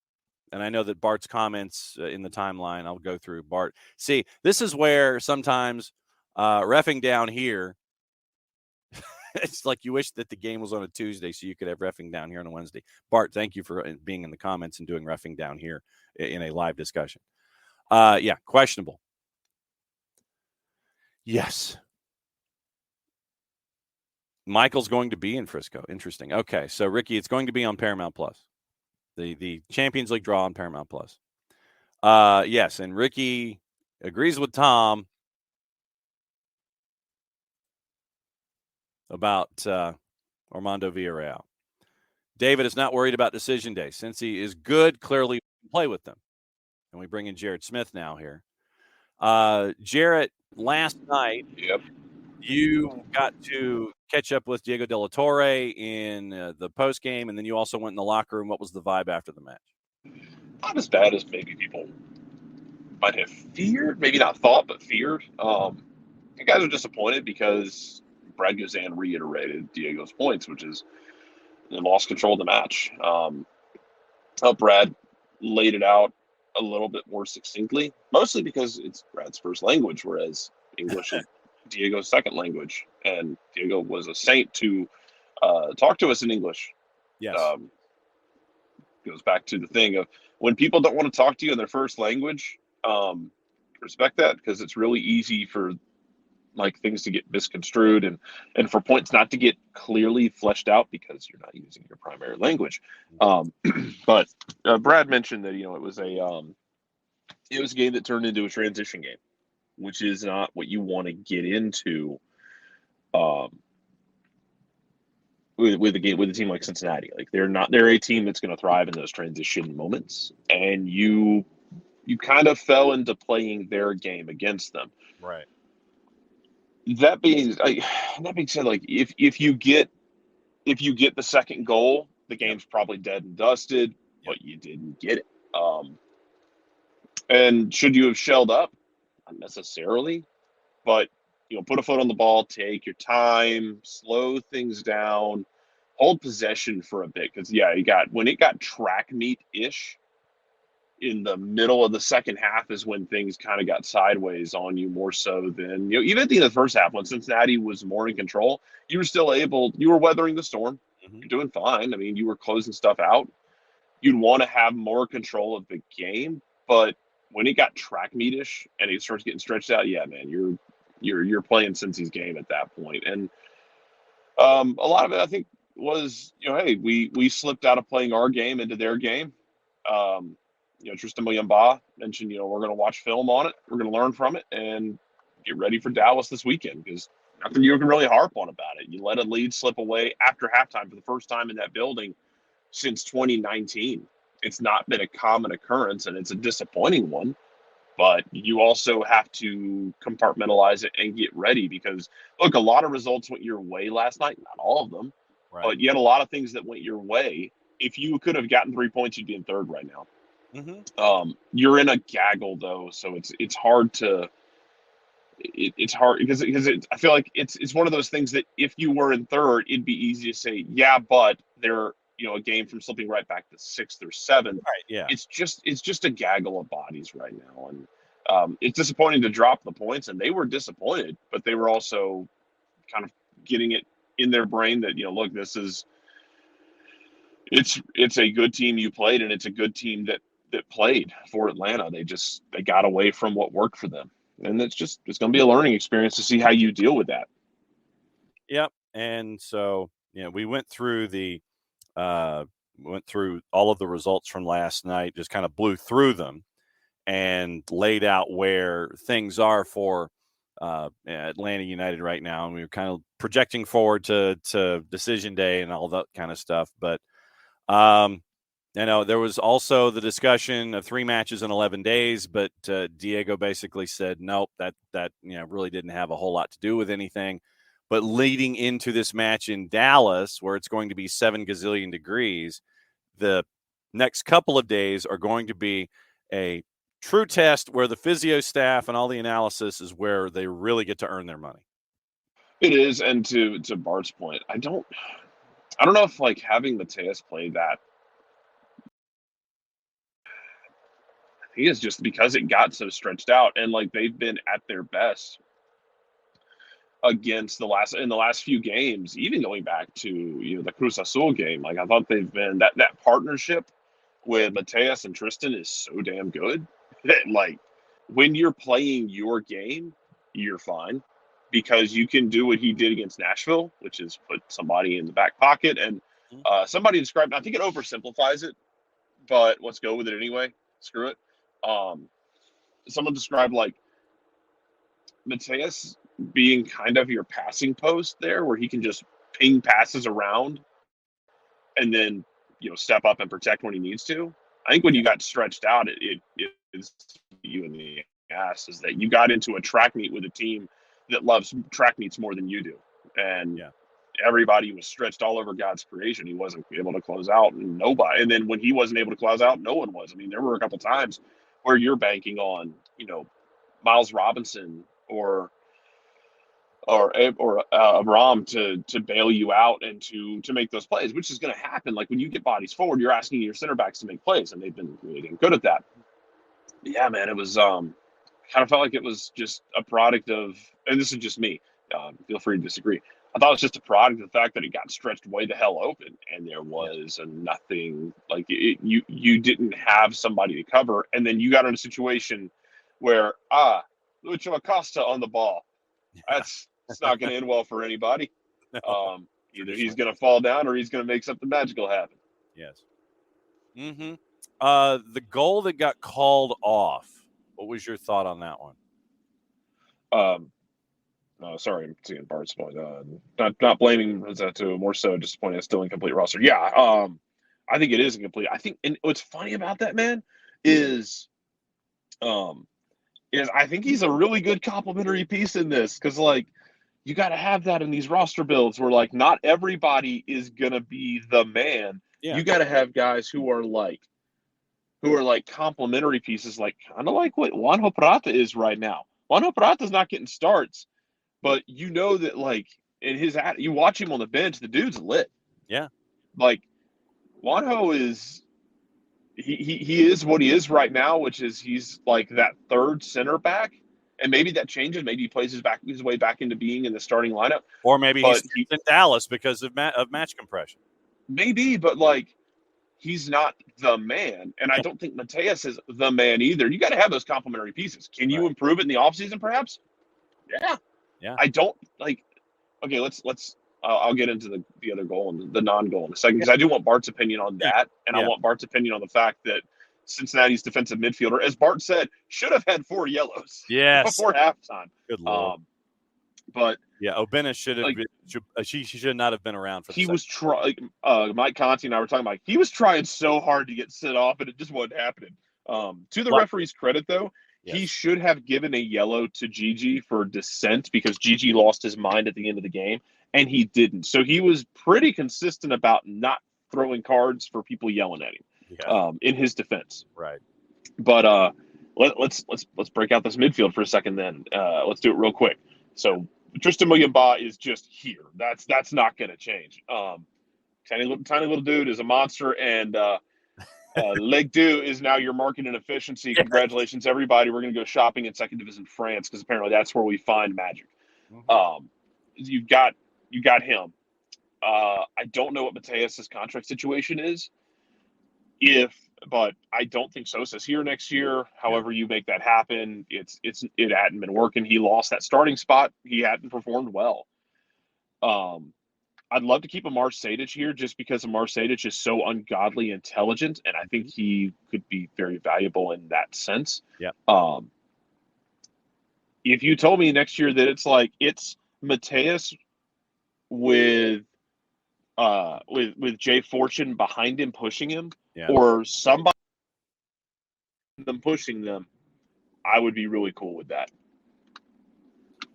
And I know that Bart's comments in the timeline, I'll go through. Bart, see, this is where sometimes reffing down here, it's like you wish that the game was on a Tuesday so you could have reffing down here on a Wednesday. Bart, thank you for being in the comments and doing reffing down here in a live discussion. Yeah, questionable. Yes. Michael's going to be in Frisco. Interesting. Okay, so Ricky, it's going to be on Paramount Plus. The Champions League draw on Paramount Plus. Yes, and Ricky agrees with Tom about Armando Villarreal. David is not worried about decision day. Since he is good, clearly play with them. And we bring in Jared Smith now here. Jarrett, last night, Yep. You got to catch up with Diego De La Torre in the post game, and then you also went in the locker room. What was the vibe after the match? Not as bad as maybe people might have feared. Maybe not thought, but feared. You guys are disappointed because Brad Guzan reiterated Diego's points, which is they lost control of the match. Brad laid it out a little bit more succinctly, mostly because it's Brad's first language, whereas English is Diego's second language. And Diego was a saint to talk to us in English. Yes. Goes back to the thing of when people don't want to talk to you in their first language, respect that, because it's really easy for things to get misconstrued and for points not to get clearly fleshed out because you're not using your primary language. But Brad mentioned that it was a game that turned into a transition game, which is not what you want to get into with a team like Cincinnati. They're a team that's going to thrive in those transition moments, and you kind of fell into playing their game against them. Right. That being said, if you get the second goal, the game's probably dead and dusted, but you didn't get it. And should you have shelled up? Not necessarily, but put a foot on the ball, take your time, slow things down, hold possession for a bit. Because when it got track meet-ish in the middle of the second half is when things kind of got sideways on you more so than even at the end of the first half when Cincinnati was more in control. You were weathering the storm. Mm-hmm. You're doing fine. I mean, you were closing stuff out. You'd want to have more control of the game, but when it got track meet-ish and it starts getting stretched out, yeah, man, you're playing Cincy's game at that point. And a lot of it, I think, was hey, we slipped out of playing our game into their game. Tristan Muyamba mentioned, we're going to watch film on it. We're going to learn from it and get ready for Dallas this weekend because nothing you can really harp on about it. You let a lead slip away after halftime for the first time in that building since 2019. It's not been a common occurrence, and it's a disappointing one. But you also have to compartmentalize it and get ready because, look, a lot of results went your way last night. Not all of them, right. But you had a lot of things that went your way. If you could have gotten 3 points, you'd be in third right now. Mm-hmm. You're in a gaggle though, so it's hard to. It's hard because I feel like it's one of those things that if you were in third, it'd be easy to say, yeah, but they're a game from slipping right back to sixth or seventh. Right. Yeah. It's just a gaggle of bodies right now, and It's disappointing to drop the points, and they were disappointed, but they were also kind of getting it in their brain that, look, it's a good team you played, and it's a good team that played for Atlanta. They got away from what worked for them, and it's going to be a learning experience to see how you deal with that. Yep. And so, we went through all of the results from last night, just kind of blew through them and laid out where things are for Atlanta United right now. And we were kind of projecting forward to decision day and all that kind of stuff. But, there was also the discussion of 3 matches in 11 days, but Diego basically said, nope, that really didn't have a whole lot to do with anything. But leading into this match in Dallas, where it's going to be 7 gazillion degrees, the next couple of days are going to be a true test where the physio staff and all the analysis is where they really get to earn their money. It is, and to Bart's point, I don't know if like having Mateus play that. I think it's just because it got so stretched out, and like they've been at their best against in the last few games, even going back to the Cruz Azul game. Like I thought they've been that partnership with Mateus and Tristan is so damn good that like when you're playing your game, you're fine because you can do what he did against Nashville, which is put somebody in the back pocket. And somebody described, I think it oversimplifies it, but let's go with it anyway. Screw it. Someone described like Mateus being kind of your passing post there, where he can just ping passes around and then step up and protect when he needs to. I think when you got stretched out, it is you in the ass is that you got into a track meet with a team that loves track meets more than you do, and everybody was stretched all over God's creation. He wasn't able to close out, and then when he wasn't able to close out, no one was. I mean, there were a couple times where you're banking on Miles Robinson or Abram to bail you out and to make those plays, which is going to happen. Like when you get bodies forward, you're asking your center backs to make plays, and they've been really getting good at that. But yeah, man, it was kind of felt like it was just a product of, and this is just me. Feel free to disagree. I thought it was just a product of the fact that it got stretched way the hell open, and there was nothing like it. You didn't have somebody to cover, and then you got in a situation where Lucho Acosta on the ball. It's not going to end well for anybody. Either he's going to fall down or he's going to make something magical happen. Yes. Mm-hmm. The goal that got called off, what was your thought on that one? No, sorry, I'm seeing Bart's point. Not blaming Rossetto, more so disappointed it's still incomplete roster. Yeah, I think it is incomplete. I think, and what's funny about that, man, is I think he's a really good complementary piece in this, because like you got to have that in these roster builds where like not everybody is gonna be the man. Yeah. You got to have guys who are like complementary pieces, like kind of like what Juanjo Purata is right now. Juanjo Purata's not getting starts, but that like in his you watch him on the bench, the dude's lit. Yeah, like Juanjo is. He is what he is right now, which is he's like that third center back, and maybe that changes. Maybe he plays his way back into being in the starting lineup, or maybe he's in Dallas because of match compression. Maybe, but like he's not the man, and I don't think Mateus is the man either. You got to have those complementary pieces. Can you improve it in the offseason, perhaps? Yeah. I don't like. Okay, let's. I'll get into the other goal and the non-goal in a second, because I do want Bart's opinion on that, and I want Bart's opinion on the fact that Cincinnati's defensive midfielder, as Bart said, should have had 4 yellows before halftime. Good Lord. But Obena should have. She should not have been around for. He was trying. Mike Conti and I were talking about. He was trying so hard to get sent off, and it just wasn't happening. To the referee's credit, though, he should have given a yellow to Gigi for dissent, because Gigi lost his mind at the end of the game. And he didn't. So he was pretty consistent about not throwing cards for people yelling at him. In his defense. Right. But let's break out this midfield for a second. Then let's do it real quick. So Tristan Muyamba is just here. That's not going to change. Tiny little dude is a monster, and Ligue 2 is now your marketing efficiency. Congratulations, everybody. We're going to go shopping in second division France because apparently that's where we find magic. You got him. I don't know what Mateus's contract situation is. But I don't think Sosa's here next year. However, you make that happen. It hadn't been working. He lost that starting spot. He hadn't performed well. I'd love to keep Amar Sejdic here just because Amar Sejdic is so ungodly intelligent, and I think he could be very valuable in that sense. Yeah. If you told me next year that it's Mateus with Jay Fortune behind him pushing him, or somebody them pushing them, I would be really cool with that.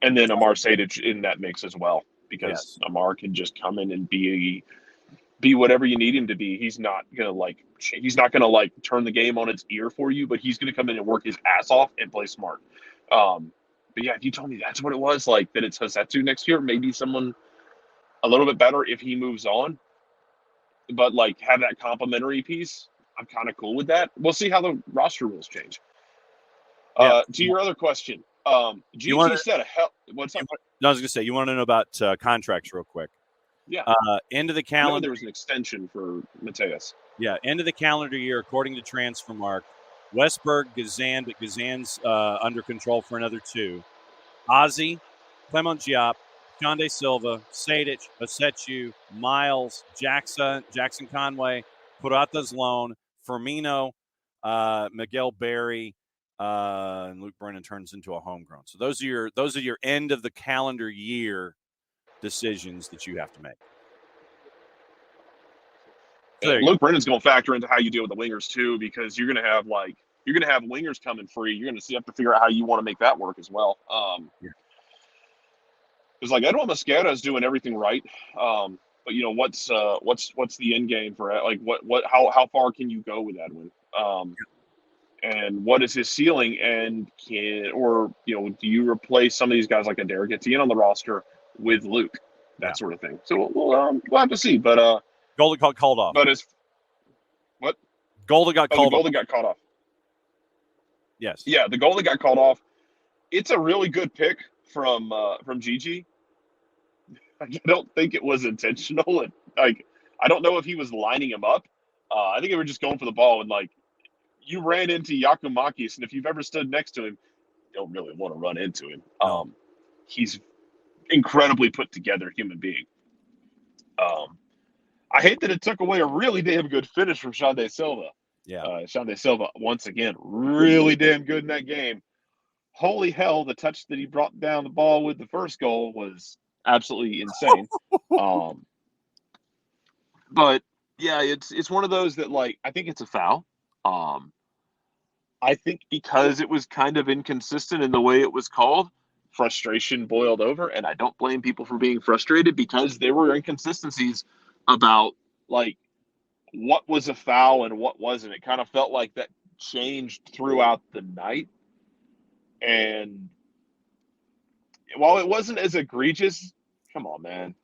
And then Amar Sejdic in that mix as well, because Amar can just come in and be whatever you need him to be. He's not gonna turn the game on its ear for you, but he's gonna come in and work his ass off and play smart. But yeah, if you told me that's what it was, like that it's Hasetsu next year, maybe someone a little bit better if he moves on, but like have that complimentary piece, I'm kind of cool with that. We'll see how the roster rules change. To your other question, GT said what's up? No, I was going to say, you want to know about contracts real quick. Yeah. End of the I calendar. know there was an extension for Mateus. Yeah, end of the calendar year, according to Transfermarkt, Westberg, Gazan, but Gazan's under control for another 2. Ozzy, Clement Diop, Shande Silva, Sejdic, Hasetsu, Miles, Jackson Conway, Purata's loan, Firmino, Miguel Berry, and Luke Brennan turns into a homegrown. So those are your end of the calendar year decisions that you have to make. So Luke Brennan's going to factor into how you deal with the wingers too, because you're going to have wingers coming free. You're going to have to figure out how you want to make that work as well. Because like Edwin Mosquera is doing everything right, but you know what's the end game for like how far can you go with Edwin, and what is his ceiling, and do you replace some of these guys like a Derek Etienne on the roster with Luke, that sort of thing. So we'll have to see, but Golden got called off. But what? Golden got called off. Golden got caught off. Yes. Yeah, the Golden got called off. It's a really good pick from Gigi. I don't think it was intentional. And I don't know if he was lining him up. I think they were just going for the ball, and like you ran into Yakumakis, and if you've ever stood next to him, you don't really want to run into him. He's incredibly put together human being. I hate that it took away a really damn good finish from Shande Silva. Yeah. Shande Silva, once again, really damn good in that game. Holy hell, the touch that he brought down the ball with the first goal was absolutely insane. But yeah, it's one of those that like I think it's a foul. I think because it was kind of inconsistent in the way it was called, frustration boiled over, and I don't blame people for being frustrated because there were inconsistencies about like what was a foul and what wasn't. It kind of felt like that changed throughout the night. And while it wasn't as egregious, come on, man.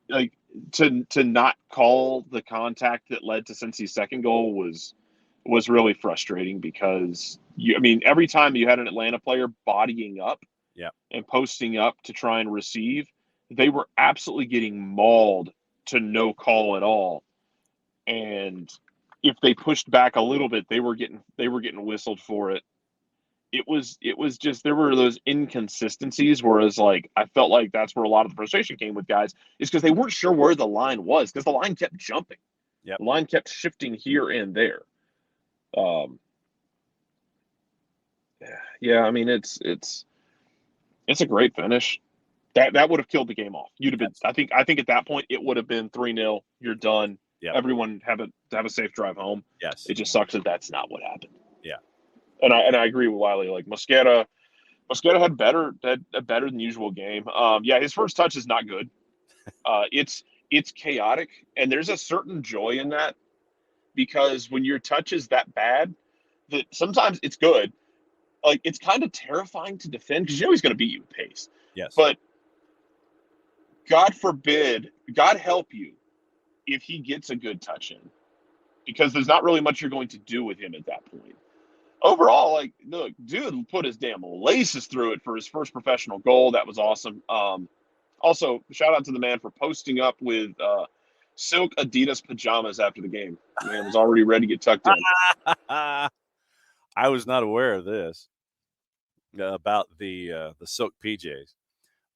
Like to not call the contact that led to Cincy's second goal was really frustrating because every time you had an Atlanta player bodying up and posting up to try and receive, they were absolutely getting mauled to no call at all. And if they pushed back a little bit, they were getting whistled for it. It was just there were those inconsistencies, whereas like I felt like that's where a lot of the frustration came with guys, is because they weren't sure where the line was, because the line kept jumping. Yep. The line kept shifting here and there. It's a great finish. That would have killed the game off. You'd have been. I think at that point it would have been 3-0. You're done. Yep. Everyone have a safe drive home. Yes. It just sucks that that's not what happened. Yeah. And I agree with Wiley. Like Mosquera had a better than usual game. His first touch is not good. It's chaotic, and there's a certain joy in that, because when your touch is that bad, that sometimes it's good. Like it's kind of terrifying to defend because you know he's going to beat you with pace. Yes. But God forbid, God help you if he gets a good touch in. because there's not really much you're going to do with him at that point. Overall, like, look, dude put his damn laces through it for his first professional goal. That was awesome. Also, shout out to the man for posting up with silk Adidas pajamas after the game. Man was already ready to get tucked in. I was not aware of this about the silk PJs.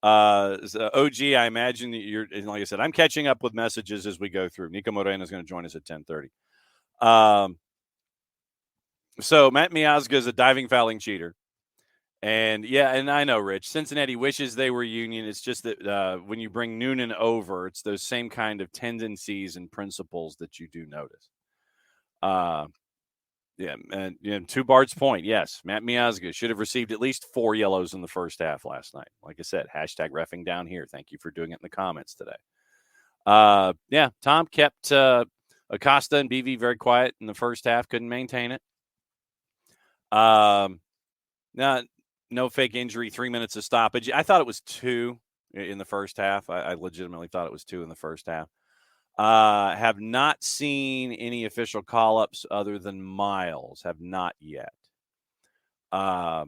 So OG, I imagine you're, like I said, I'm catching up with messages as we go through. Niko Moreno is going to join us at 10:30. So Matt Miazga is a diving fouling cheater. And yeah, and I know, Rich, Cincinnati wishes they were union. It's just that when you bring Noonan over, it's those same kind of tendencies and principles that you do notice. Yeah, and to Bart's point, yes, Matt Miazga should have received at least 4 yellows in the first half last night. Like I said, hashtag reffing down here. Thank you for doing it in the comments today. Yeah, Tom kept Acosta and BV very quiet in the first half, couldn't maintain it. No fake injury, 3 minutes of stoppage. I thought it was 2 in the first half. I legitimately thought it was 2 in the first half. Have not seen any official call-ups other than Miles. Have not yet. Let's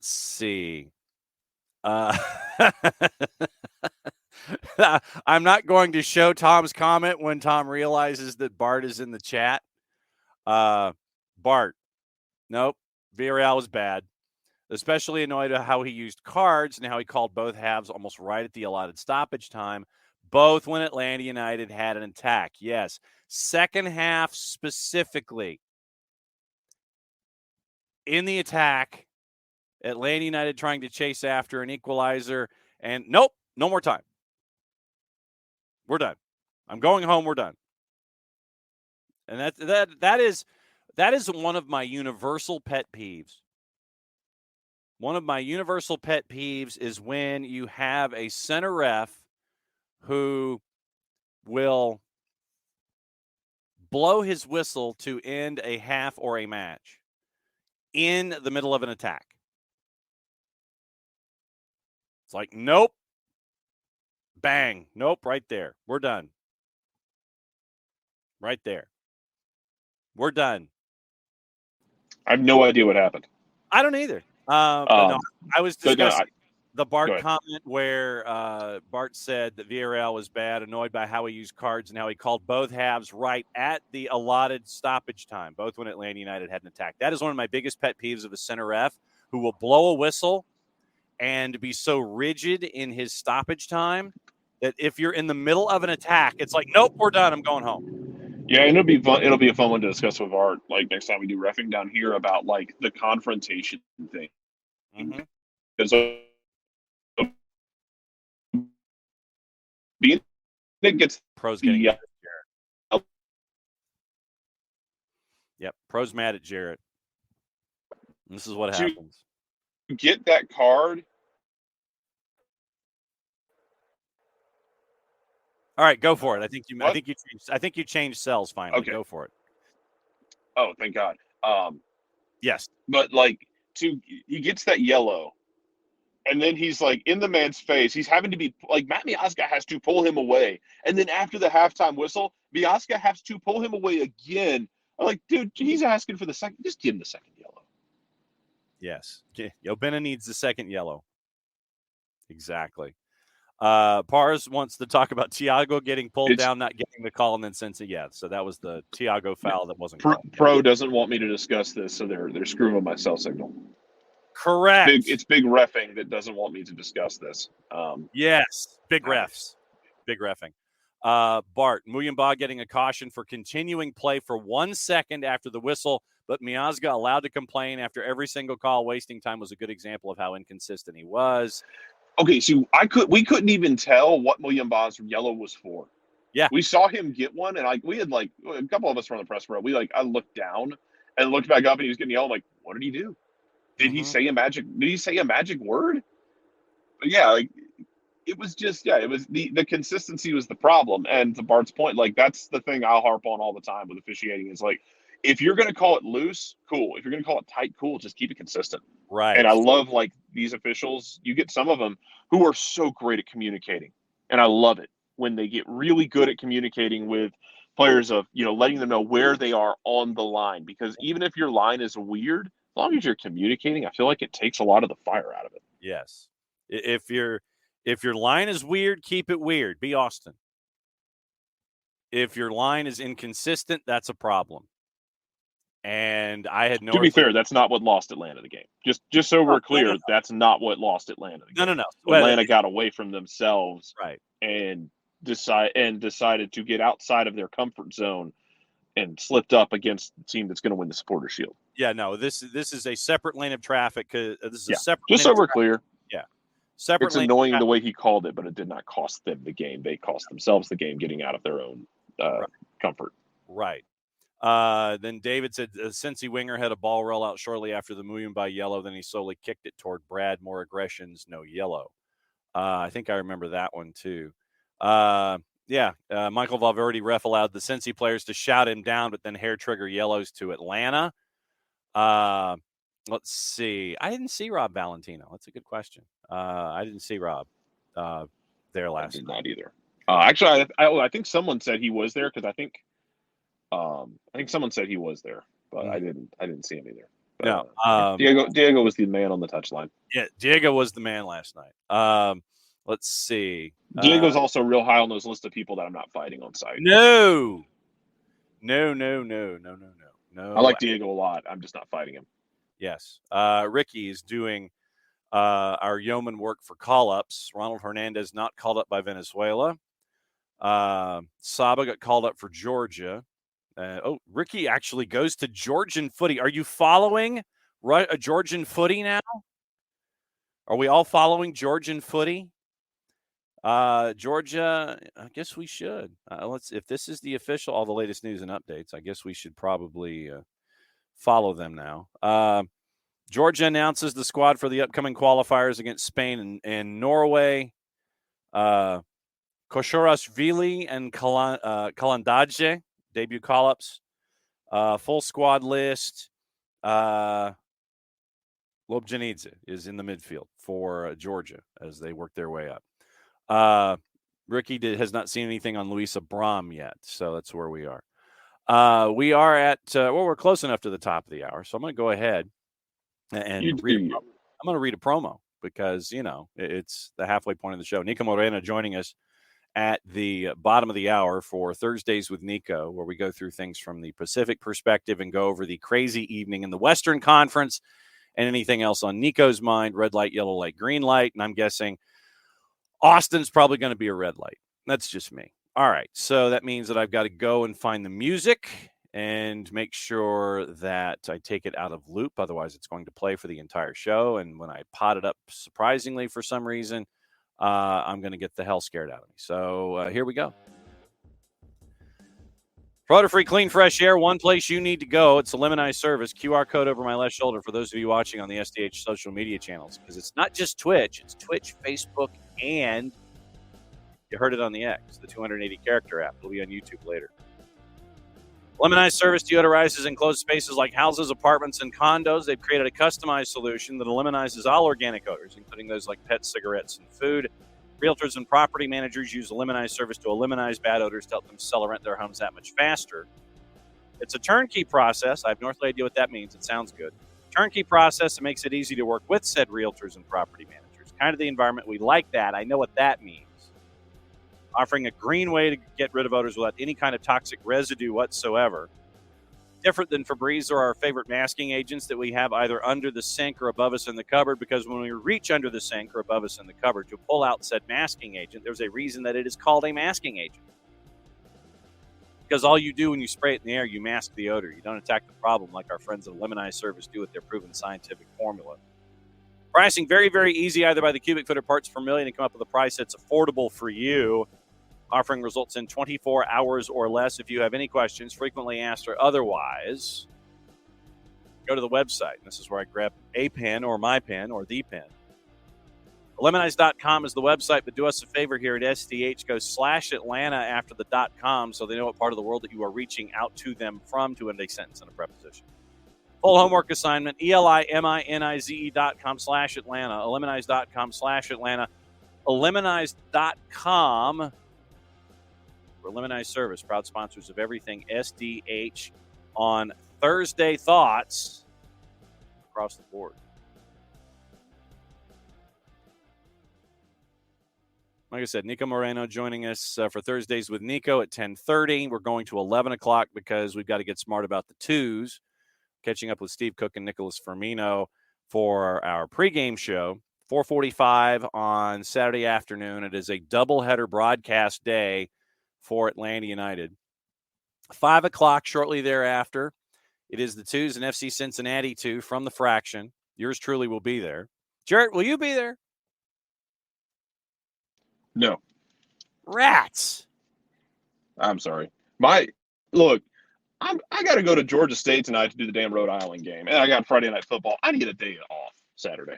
see. I'm not going to show Tom's comment when Tom realizes that Bart is in the chat. Bart, nope. Villarreal was bad. Especially annoyed at how he used cards and how he called both halves almost right at the allotted stoppage time. Both when Atlanta United had an attack. Yes. Second half specifically. In the attack, Atlanta United trying to chase after an equalizer. And nope, no more time. We're done. I'm going home. We're done. And that is one of my universal pet peeves. One of my universal pet peeves is when you have a center ref who will blow his whistle to end a half or a match in the middle of an attack. It's like, nope. Bang. Nope, right there. We're done. Right there. We're done. I have no idea what happened. I don't either. But no, I was discussing the Bart comment where Bart said that Villarreal was bad, annoyed by how he used cards and how he called both halves right at the allotted stoppage time, both when Atlanta United had an attack. That is one of my biggest pet peeves of a center ref who will blow a whistle and be so rigid in his stoppage time that if you're in the middle of an attack, it's like, nope, we're done. I'm going home. Yeah, and it'll be fun. It'll be a fun one to discuss with Art, like next time we do reffing down here about like the confrontation thing. Because being it gets Pro's getting mad at Jarrett. Yep, Pro's mad at Jarrett. And this is what happens. Get that card. All right, go for it. I think you changed cells finally. Okay. Go for it. Oh, thank God. Yes. But like he gets that yellow, and then he's like in the man's face. He's having to be like Matt Miazga has to pull him away, and then after the halftime whistle, Miazga has to pull him away again. I'm like, dude, he's asking for the second. Just give him the second yellow. Yes. Yobena needs the second yellow. Exactly. Pars wants to talk about Thiago getting pulled down, not getting the call, and then Cincy. Yeah, so that was the Thiago foul that wasn't called. Pro doesn't want me to discuss this, so they're screwing with my cell signal. Correct. It's big reffing that doesn't want me to discuss this. Yes, big refs. Big reffing. Bart, Muyumba getting a caution for continuing play for 1 second after the whistle, but Miazga allowed to complain after every single call. Wasting time was a good example of how inconsistent he was. Okay, so we couldn't even tell what Muyumba's yellow was for. Yeah. We saw him get one, and we had a couple of us from the press row. I looked down and looked back up, and he was getting yelled. I'm like, what did he do? Did he say a magic? Did he say a magic word? But yeah, it was just it was the consistency was the problem. And to Bart's point, that's the thing I'll harp on all the time with officiating is if you're going to call it loose, cool. If you're going to call it tight, cool. Just keep it consistent. Right. And I love these officials. You get some of them who are so great at communicating, and I love it when they get really good at communicating with players of, letting them know where they are on the line, because even if your line is weird, as long as you're communicating, I feel like it takes a lot of the fire out of it. Yes. If your line is weird, keep it weird. Be Austin. If your line is inconsistent, that's a problem. And I had no. To be fair, that's not what lost Atlanta the game. Just so we're clear, no. That's not what lost Atlanta the game. No. Atlanta got away from themselves, right, and decided to get outside of their comfort zone and slipped up against the team that's going to win the Supporter Shield. Yeah, no, this is a separate lane of traffic. This is a separate. Just so we're clear. Yeah, separate. It's annoying the way he called it, but it did not cost them the game. They cost themselves the game, getting out of their own comfort. Right. Then David said Cincy winger had a ball roll out shortly after the Muyumba yellow. Then he slowly kicked it toward Brad. More aggressions, no yellow. I think I remember that one too. Michael Valverde ref allowed the Cincy players to shout him down, but then hair trigger yellows to Atlanta. Let's see. I didn't see Rob Valentino. That's a good question. I didn't see Rob there last night. Not either. Actually, I think someone said he was there, because I think someone said he was there, but I didn't see him either. But, no, Diego was the man on the touchline. Yeah, Diego was the man last night. Let's see. Diego's also real high on those list of people that I'm not fighting on site. No. I like Diego a lot. I'm just not fighting him. Yes. Ricky is doing our yeoman work for call-ups. Ronald Hernandez not called up by Venezuela. Saba got called up for Georgia. Ricky actually goes to Georgian footy. Are you following a Georgian footy now? Are we all following Georgian footy? Georgia, I guess we should. If this is the official, all the latest news and updates, I guess we should probably follow them now. Georgia announces the squad for the upcoming qualifiers against Spain and Norway. Koshorashvili and Kalandaje debut call-ups. Full squad list. Lobjanidze is in the midfield for Georgia as they work their way up. Ricky has not seen anything on Luisa Brom yet, so that's where we are. We are at we're close enough to the top of the hour, so I'm going to go ahead and I'm going to read a promo because it's the halfway point of the show. Niko Moreno joining us at the bottom of the hour for Thursdays with Niko, where we go through things from the Pacific perspective and go over the crazy evening in the Western Conference and anything else on Niko's mind. Red light, yellow light, green light, and I'm guessing Austin's probably going to be a red light. That's just me. All right, so that means that I've got to go and find the music and make sure that I take it out of loop. Otherwise, it's going to play for the entire show. And when I pot it up, surprisingly, for some reason, I'm going to get the hell scared out of me. So here we go. Product-free, clean, fresh air, one place you need to go. It's a Lemonize service. QR code over my left shoulder for those of you watching on the SDH social media channels, because it's not just Twitch. It's Twitch, Facebook, and you heard it on the X, the 280-character app. It'll be on YouTube later. Lemonize service deodorizes enclosed spaces like houses, apartments, and condos. They've created a customized solution that eliminizes all organic odors, including those like pets, cigarettes, and food. Realtors and property managers use the Lemonize service to eliminate bad odors to help them sell or rent their homes that much faster. It's a turnkey process. I have no idea what that means. It sounds good. Turnkey process that makes it easy to work with said realtors and property managers. Kind of the environment we like that. I know what that means. Offering a green way to get rid of odors without any kind of toxic residue whatsoever. Different than Febreze or our favorite masking agents that we have either under the sink or above us in the cupboard, because when we reach under the sink or above us in the cupboard to pull out said masking agent, there's a reason that it is called a masking agent. Because all you do when you spray it in the air, you mask the odor. You don't attack the problem like our friends at Lemonize Service do with their proven scientific formula. Pricing very, very easy, either by the cubic foot or parts per million, to come up with a price that's affordable for you. Offering results in 24 hours or less. If you have any questions, frequently asked or otherwise, go to the website. This is where I grab a pen or my pen or the pen. Lemonize.com is the website, but do us a favor here at SDH. Go /Atlanta after the .com so they know what part of the world that you are reaching out to them from to end a sentence and a preposition. Full homework assignment, ELIMINIZE.com /Atlanta, Lemonize.com /Atlanta, Lemonize.com Preliminary Service, proud sponsors of everything SDH on Thursday. Thoughts across the board. Like I said, Niko Moreno joining us for Thursdays with Niko at 10:30. We're going to 11 o'clock because we've got to get smart about the twos. Catching up with Steve Cook and Nicholas Firmino for our pregame show. 4:45 on Saturday afternoon. It is a doubleheader broadcast day for Atlanta United. 5 o'clock shortly thereafter, it is the twos and FC Cincinnati 2 from the Fraction. Yours truly will be there. Jarrett, will you be there? No. Rats. I'm sorry. I got to go to Georgia State tonight to do the damn Rhode Island game, and I got Friday night football. I need a day off Saturday.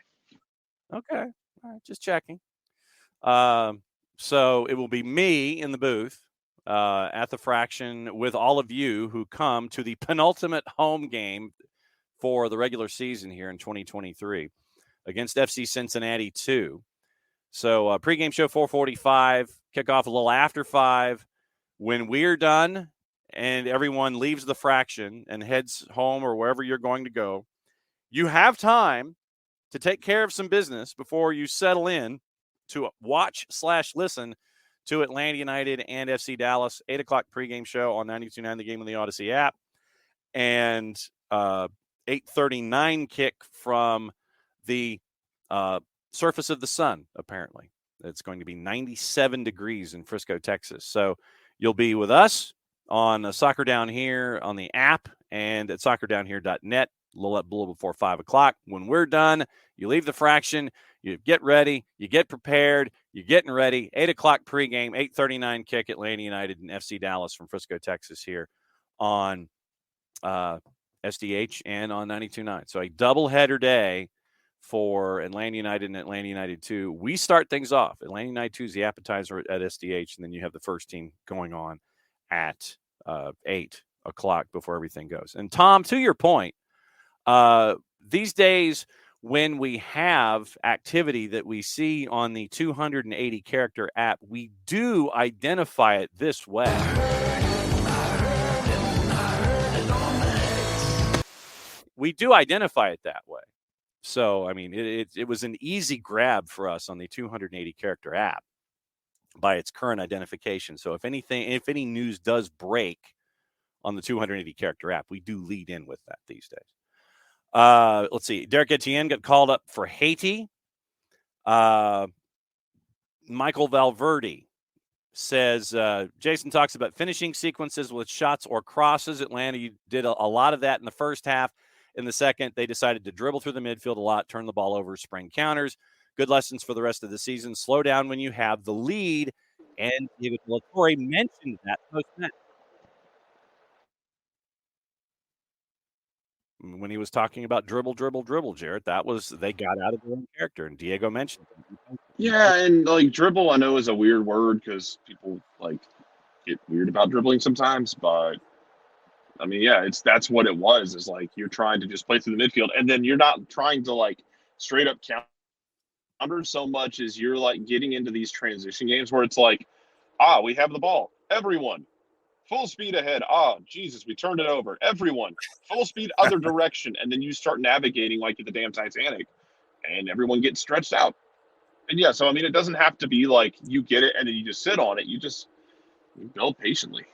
Okay. All right, just checking. So it will be me in the booth at the Fraction with all of you who come to the penultimate home game for the regular season here in 2023 against FC Cincinnati 2. So pregame show 4:45, kickoff a little after 5. When we're done and everyone leaves the Fraction and heads home or wherever you're going to go, you have time to take care of some business before you settle in to watch/listen to Atlanta United and FC Dallas. 8 o'clock pregame show on 92.9 The Game on the Odyssey app. And 8:39 kick from the surface of the sun, apparently. It's going to be 97 degrees in Frisco, Texas. So you'll be with us on Soccer Down Here on the app and at soccerdownhere.net a little before 5 o'clock. When we're done, you leave the Fraction, you get ready, you get prepared, you're getting ready. 8 o'clock pregame, 8:39 kick, Atlanta United and FC Dallas from Frisco, Texas here on SDH and on 92.9. So a doubleheader day for Atlanta United and Atlanta United 2. We start things off. Atlanta United 2 is the appetizer at SDH, and then you have the first team going on at 8 o'clock before everything goes. And Tom, to your point, these days when we have activity that we see on the 280 character app, we do identify it this way. We do identify it that way. So, I mean, it was an easy grab for us on the 280 character app by its current identification. So if any news does break on the 280 character app, we do lead in with that these days. Let's see. Derek Etienne got called up for Haiti. Michael Valverde says, Jason talks about finishing sequences with shots or crosses. Atlanta did a lot of that in the first half. In the second, they decided to dribble through the midfield a lot, turn the ball over, spring counters. Good lessons for the rest of the season. Slow down when you have the lead. And David Latorre mentioned that post-match when he was talking about dribble, Jarrett. That was, they got out of their own character, and Diego mentioned it. Yeah, and dribble, I know is a weird word because people get weird about dribbling sometimes, but I mean, yeah, that's what it was. Is you're trying to just play through the midfield, and then you're not trying to straight up counter so much as you're getting into these transition games where it's we have the ball, everyone, full speed ahead. Jesus, we turned it over, everyone, full speed other direction, and then you start navigating like the damn Titanic, and everyone gets stretched out. And yeah, so I mean, it doesn't have to be you get it and then you just sit on it. You build patiently.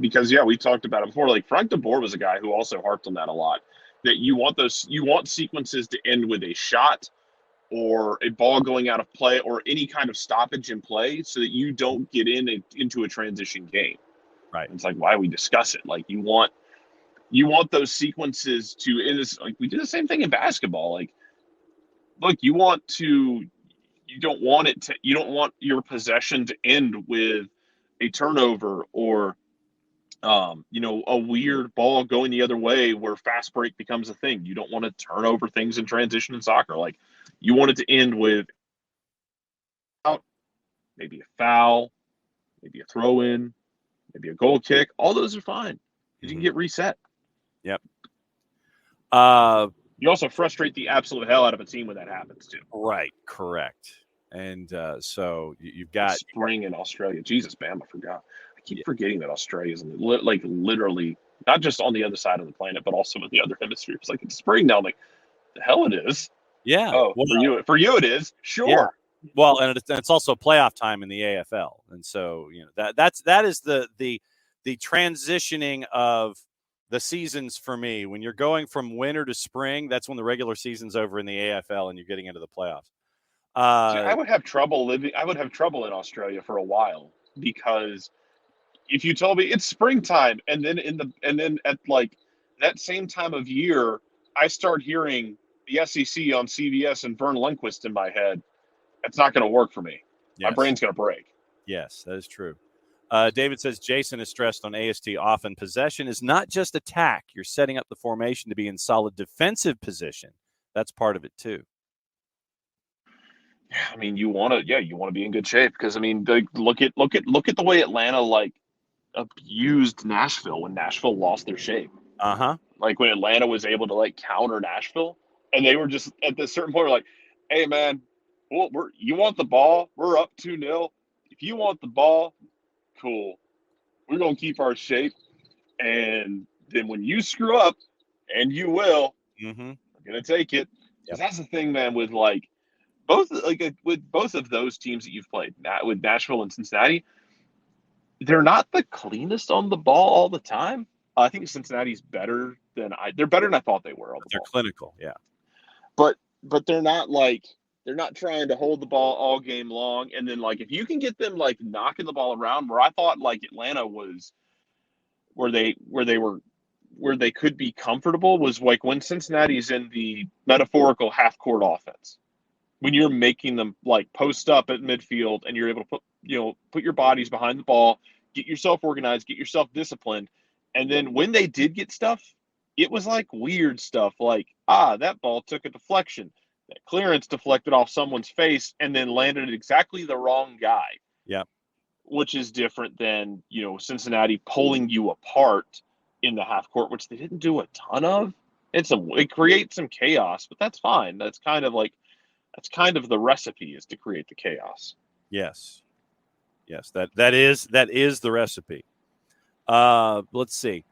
Because we talked about it before. Frank de Boer was a guy who also harped on that a lot. That you want sequences to end with a shot or a ball going out of play or any kind of stoppage in play, so that you don't get into a transition game. Right. It's why we discuss it. You want those sequences to. And it's we do the same thing in basketball. You don't want your possession to end with a turnover or a weird ball going the other way where fast break becomes a thing. You don't want to turn over things in transition in soccer. You want it to end with maybe a foul, maybe a throw in, maybe a goal kick. All those are fine. You can get reset. Yep. You also frustrate the absolute hell out of a team when that happens too. Right. Correct. And so you've got spring in Australia. Jesus, man, I forgot. I keep forgetting that Australia is like literally not just on the other side of the planet, but also in the other hemisphere. It's like it's spring now. I'm like, the hell it is. yeah. Oh, Well, for you it is. yeah. Sure. Well, and it's also playoff time in the AFL, and so that is the transitioning of the seasons for me. When you're going from winter to spring, that's when the regular season's over in the AFL, and you're getting into the playoffs. See, I would have trouble living. I would have trouble in Australia for a while because if you told me it's springtime and then at like that same time of year, I start hearing the SEC on CBS and Vern Lundquist in my head, it's not going to work for me. My Yes. brain's going to break. Yes, that is true. David says Jason is stressed on AST often. Possession is not just attack. You're setting up the formation to be in solid defensive position. That's part of it too. I mean, you want to be in good shape because I mean, look at the way Atlanta like abused Nashville when Nashville lost their shape. Like when Atlanta was able to like counter Nashville, and they were just at this certain point, like, "Hey, man, well, you want the ball? We're up 2-0. If you want the ball, cool. We're gonna keep our shape, and then when you screw up, and you will, we're gonna take it." Because that's the thing, man. With like with both of those teams that you've played, with Nashville and Cincinnati, they're not the cleanest on the ball all the time. I think Cincinnati's better than they're better than I thought they were on the They're ball. clinical, yeah. But they're not trying to hold the ball all game long. And then like if you can get them like knocking the ball around, where I thought like Atlanta was where they could be comfortable was like when Cincinnati's in the metaphorical half court offense. When you're making them like post up at midfield and you're able to put your bodies behind the ball, get yourself organized, get yourself disciplined. And then when they did get stuff, it was like weird stuff like, that ball took a deflection. That clearance deflected off someone's face and then landed exactly the wrong guy. Yeah. Which is different than, Cincinnati pulling you apart in the half court, which they didn't do a ton of. It creates some chaos, but that's fine. That's kind of the recipe, is to create the chaos. Yes. That is the recipe. Let's see.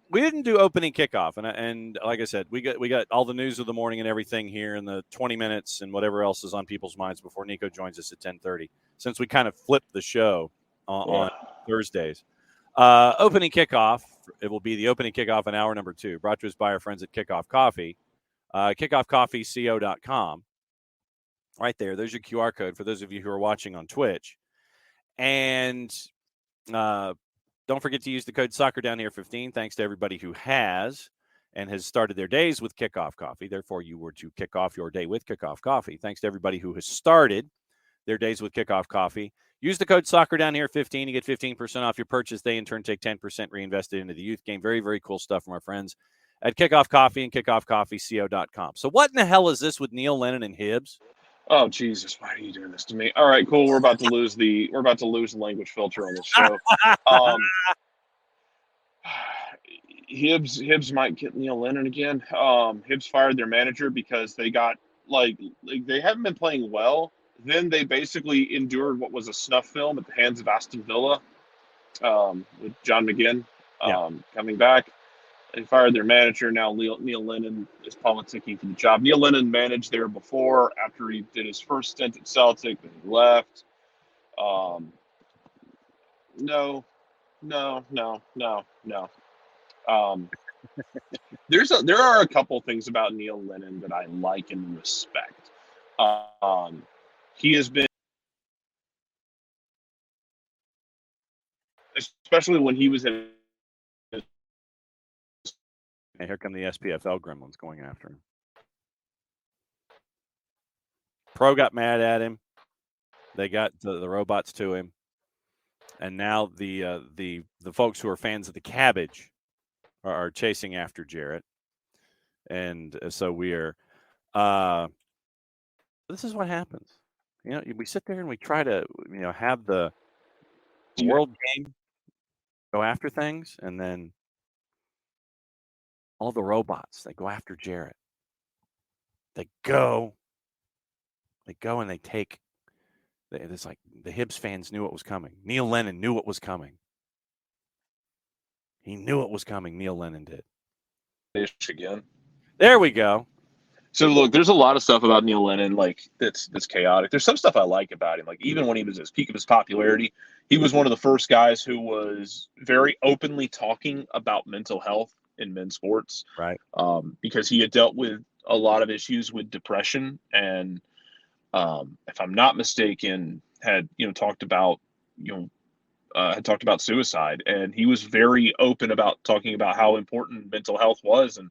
We didn't do opening kickoff, and like I said, we got all the news of the morning and everything here in the 20 minutes and whatever else is on people's minds before Niko joins us at 10:30. Since we kind of flipped the show on Thursdays, opening kickoff. It will be the opening kickoff in hour number 2, brought to us by our friends at Kickoff Coffee, kickoffcoffeeco.com. Right there. There's your QR code for those of you who are watching on Twitch. And don't forget to use the code SoccerDownHere15. Thanks to everybody who has started their days with Kickoff Coffee. Therefore, you were to kick off your day with Kickoff Coffee. Thanks to everybody who has started their days with Kickoff Coffee. Use the code SoccerDownHere15. You get 15% off your purchase. They, in turn, take 10% reinvested into the youth game. Very, very cool stuff from our friends at Kickoff Coffee and kickoffcoffeeco.com. So what in the hell is this with Neil Lennon and Hibbs? Oh Jesus! Why are you doing this to me? All right, cool. We're about to lose the language filter on this show. Hibbs might get Neil Lennon again. Hibbs fired their manager because they got like they haven't been playing well. Then they basically endured what was a snuff film at the hands of Aston Villa, with John McGinn coming back. They fired their manager. Now Neil Lennon is politicking for the job. Neil Lennon managed there before. After he did his first stint at Celtic, then he left. No. There are a couple things about Neil Lennon that I like and respect. He has been, especially when he was in. And here come the SPFL gremlins going after him. Pro got mad at him. They got the robots to him. And now the folks who are fans of the cabbage are chasing after Jarrett. And so we are this is what happens. We sit there and we try to have the world game go after things, and then all the robots, they go after Jarrett. They go and they take It's like the Hibs fans knew what was coming. Neil Lennon knew what was coming. He knew it was coming. Neil Lennon did. Again. There we go. So look, there's a lot of stuff about Neil Lennon that's chaotic. There's some stuff I like about him. Like even when he was at his peak of his popularity, he was one of the first guys who was very openly talking about mental health in men's sports. Right. Because he had dealt with a lot of issues with depression and, if I'm not mistaken, had talked about suicide, and he was very open about talking about how important mental health was, and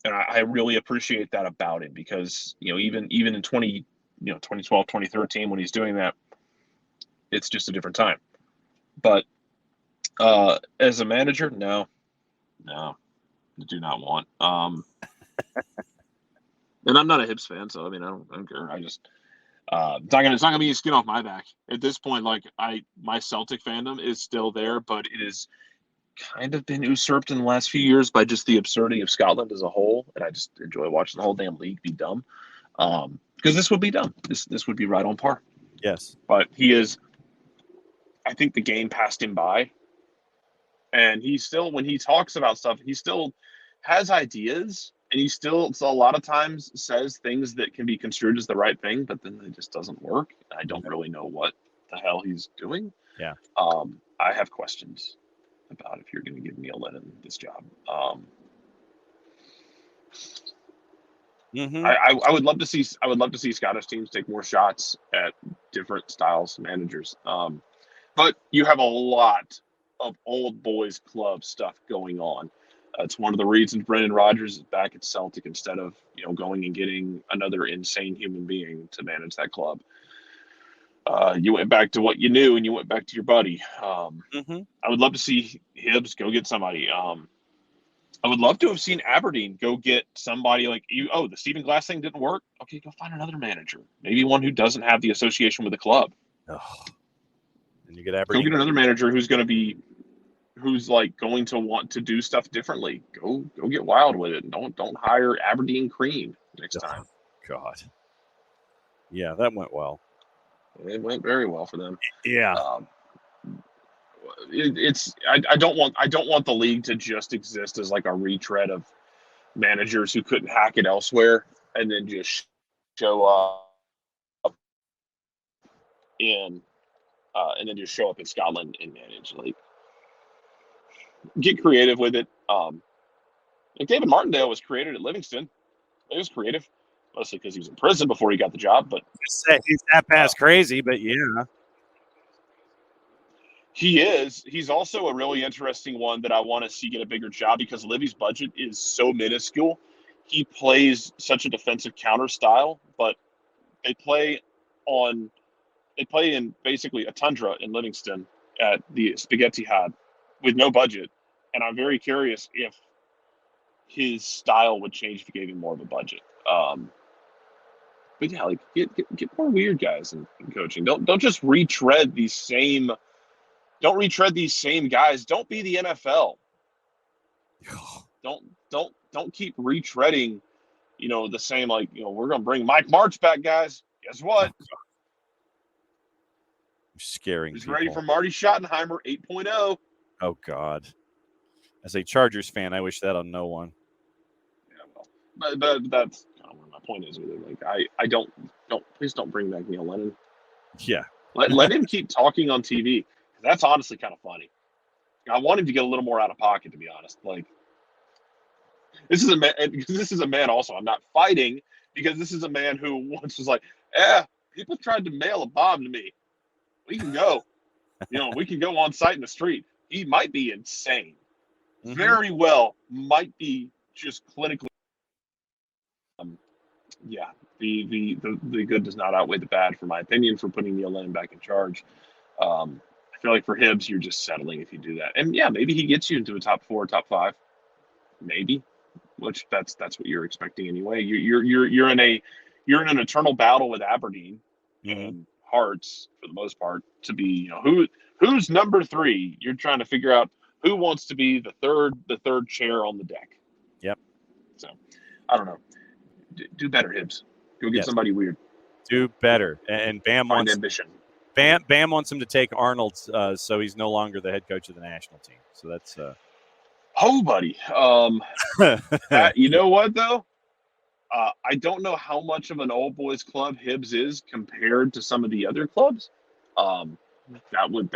I really appreciate that about him because even in 2012, 2013 when he's doing that, it's just a different time. But as a manager, no, I do not want. And I'm not a Hibs fan, so I mean I don't care. I just it's not gonna be skin off my back at this point. Like my Celtic fandom is still there, but it is kind of been usurped in the last few years by just the absurdity of Scotland as a whole, and I just enjoy watching the whole damn league be dumb. Because this would be dumb. This would be right on par. Yes. But he is. I think the game passed him by, and he still, when he talks about stuff, he still has ideas, and he still a lot of times says things that can be construed as the right thing, but then it just doesn't work. I don't really know what the hell he's doing. Yeah. I have questions about if you're going to give Neil Lennon this job. I would love to see Scottish teams take more shots at different styles of managers. But you have a lot of old boys club stuff going on. It's one of the reasons Brendan Rodgers is back at Celtic instead of going and getting another insane human being to manage that club. You went back to what you knew, and you went back to your buddy. I would love to see Hibs go get somebody. I would love to have seen Aberdeen go get somebody like you. Oh, the Stephen Glass thing didn't work. Okay, go find another manager. Maybe one who doesn't have the association with the club. Oh. And you get Aberdeen. Go get another manager who's like going to want to do stuff differently. Go get wild with it. Don't hire Aberdeen Cream next time. God. Yeah, that went well. It went very well for them. Yeah. I don't want the league to just exist as like a retread of managers who couldn't hack it elsewhere and then just show up in Scotland and manage. Like, get creative with it. Like David Martindale was created at Livingston. He was creative, mostly because he was in prison before he got the job. But he's that past crazy, but yeah. He is. He's also a really interesting one that I want to see get a bigger job because Livy's budget is so minuscule. He plays such a defensive counter style, but they play in basically a tundra in Livingston at the Spaghetti Had with no budget. And I'm very curious if his style would change if you gave him more of a budget. But yeah, like get more weird guys in coaching. Don't just retread these same. Don't retread these same guys. Don't be the NFL. Don't keep retreading, the same, we're going to bring Mike March back, guys. Guess what? Scaring He's people. ready for Marty Schottenheimer 8.0. Oh, God. As a Chargers fan, I wish that on no one. Yeah, well, but that's kind of where my point is with it. Like, please don't bring back Neil Lennon. Yeah. Let him keep talking on TV. That's honestly kind of funny. I want him to get a little more out of pocket, to be honest. Like, this is a man also I'm not fighting because this is a man who once was like, people tried to mail a bomb to me. We can go. We can go on site in the street. He might be insane. Mm-hmm. Very well might be just clinically. Yeah, the good does not outweigh the bad, for my opinion, for putting Neil Lennon back in charge. I feel like for Hibs, you're just settling if you do that. And yeah, maybe he gets you into a top 4, top 5, maybe. Which that's what you're expecting anyway. You're in an eternal battle with Aberdeen and Hearts for the most part to be who's number 3. You're trying to figure out who wants to be the third chair on the deck. Yep. So I don't know. Do better, Hibs. Go get somebody weird. Do better. And Bam Find wants ambition. Bam wants him to take Arnold, so he's no longer the head coach of the national team. So that's Oh, buddy. You know what though? I don't know how much of an old boys club Hibs is compared to some of the other clubs. That would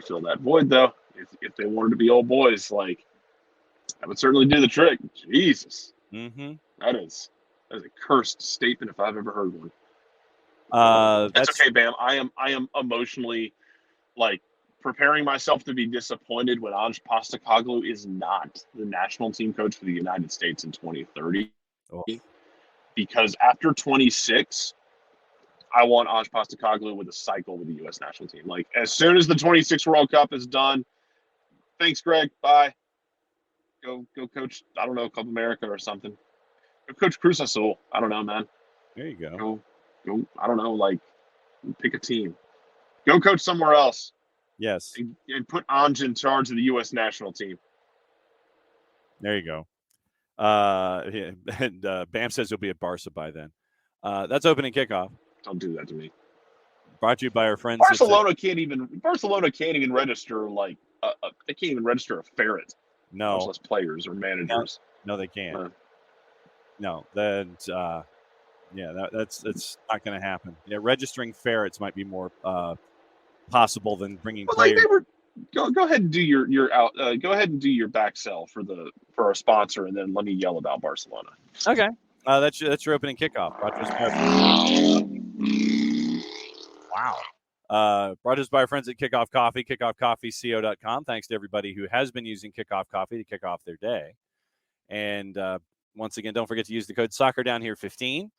fill that void though. If they wanted to be old boys, like that would certainly do the trick. Jesus, that is a cursed statement if I've ever heard one. That's okay, Bam. I am emotionally like preparing myself to be disappointed when Ange Postecoglou is not the national team coach for the United States in 2030. Oh. Because after 26, I want Ange Postecoglou with a cycle with the U.S. national team. Like as soon as the 26 World Cup is done, thanks, Greg. Bye. Go coach. I don't know, Club America or something. Go coach Cruz Azul. I don't know, man. There you go. Go. I don't know. Like pick a team. Go coach somewhere else. Yes. And put Ange in charge of the U.S. national team. There you go. And Bam says he'll be at Barca by then. That's opening kickoff. Don't do that to me. Brought to you by our friends. Barcelona can't even register like they can't even register a ferret. No, much less players or managers. No, they can't. No, that's not going to happen. Yeah, registering ferrets might be more possible than bringing players. Like go ahead and do your go ahead and do your back sell for our sponsor, and then let me yell about Barcelona. Okay, that's your opening kickoff. Wow. Brought to us by our friends at Kickoff Coffee, kickoffcoffeeco.com. Thanks to everybody who has been using Kickoff Coffee to kick off their day. And once again, don't forget to use the code SoccerDownHere15.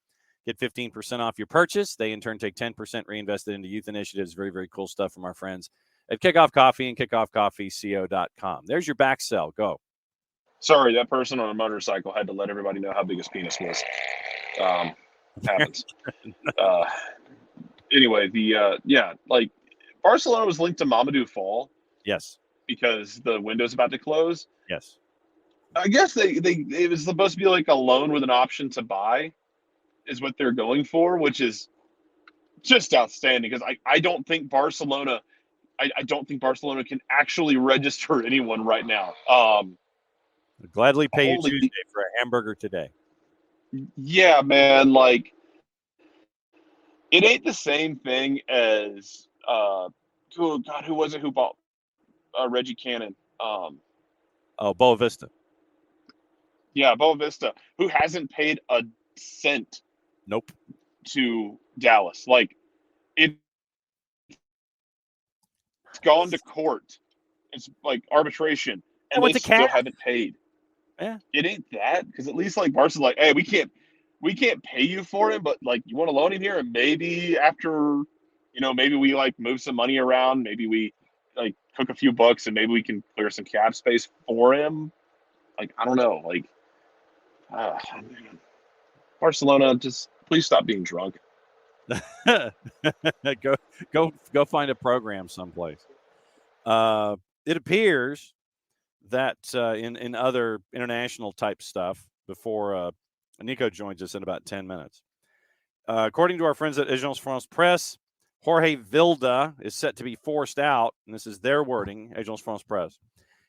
Get 15% off your purchase. They, in turn, take 10% reinvested into youth initiatives. Very, very cool stuff from our friends at Kickoff Coffee and kickoffcoffeeco.com. There's your back sell. Go. Sorry, that person on a motorcycle had to let everybody know how big his penis was. Happens. Anyway, like Barcelona was linked to Mamadou Fall. Yes. Because the window's about to close. Yes. I guess it was supposed to be like a loan with an option to buy is what they're going for, which is just outstanding because I don't think Barcelona can actually register anyone right now. I'd gladly pay you Tuesday for a hamburger today. Yeah, man, like it ain't the same thing as who was it who bought Reggie Cannon? Boa Vista. Yeah, Boa Vista, who hasn't paid a cent. Nope. To Dallas. Like it's gone to court. It's like arbitration. And they still haven't paid. Yeah. It ain't that. Because at least like Barca's like, hey, we can't pay you for him, but like you want to loan him here and maybe after maybe we like move some money around, maybe we like cook a few bucks and maybe we can clear some cap space for him. Like, I don't know. Like man. Barcelona, just please stop being drunk. Go find a program someplace. It appears that in other international type stuff, before Niko joins us in about 10 minutes, according to our friends at Agence France Presse, Jorge Vilda is set to be forced out, and this is their wording, Agence France Presse,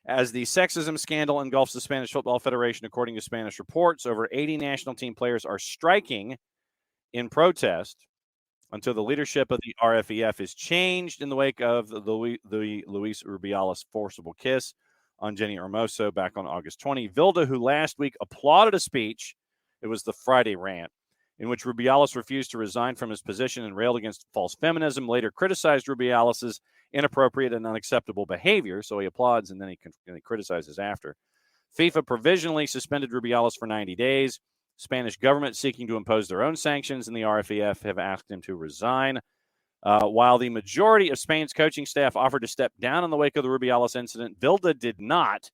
as the sexism scandal engulfs the Spanish Football Federation. According to Spanish reports, over 80 national team players are striking in protest until the leadership of the RFEF is changed in the wake of the Luis Rubiales forcible kiss on Jenny Hermoso back on August 20. Vilda, who last week applauded a speech, it was the Friday rant, in which Rubiales refused to resign from his position and railed against false feminism, later criticized Rubiales' inappropriate and unacceptable behavior. So he applauds and then he criticizes after. FIFA provisionally suspended Rubiales for 90 days. Spanish government seeking to impose their own sanctions, and the RFEF have asked him to resign. While the majority of Spain's coaching staff offered to step down in the wake of the Rubiales incident, Vilda did not,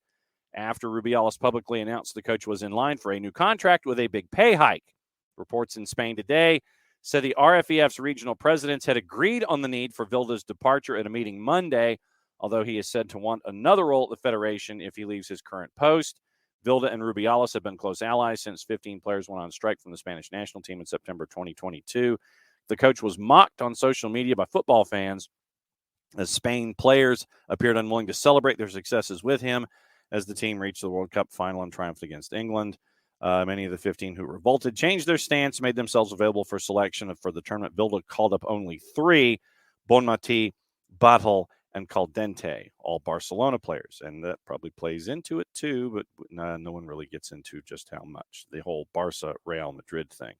after Rubiales publicly announced the coach was in line for a new contract with a big pay hike. Reports in Spain today said the RFEF's regional presidents had agreed on the need for Vilda's departure at a meeting Monday, although he is said to want another role at the federation if he leaves his current post. Vilda and Rubiales have been close allies since 15 players went on strike from the Spanish national team in September 2022. The coach was mocked on social media by football fans as Spain players appeared unwilling to celebrate their successes with him as the team reached the World Cup final and triumphed against England. Many of the 15 who revolted changed their stance, made themselves available for selection for the tournament. Bilda called up only 3, Bonmati, Battle, and Caldente, all Barcelona players. And that probably plays into it too, but no one really gets into just how much. The whole Barca-Real Madrid thing.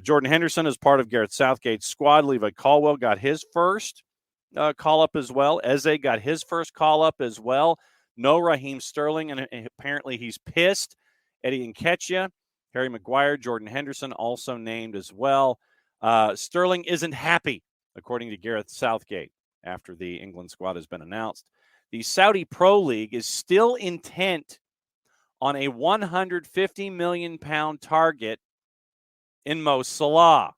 Jordan Henderson is part of Gareth Southgate's squad. Levi Caldwell got his first call-up as well. Eze got his first call-up as well. No Raheem Sterling, and apparently he's pissed. Eddie Nketiah, Harry Maguire, Jordan Henderson also named as well. Sterling isn't happy, according to Gareth Southgate, after the England squad has been announced. The Saudi Pro League is still intent on a £150 million target in Mo Salah.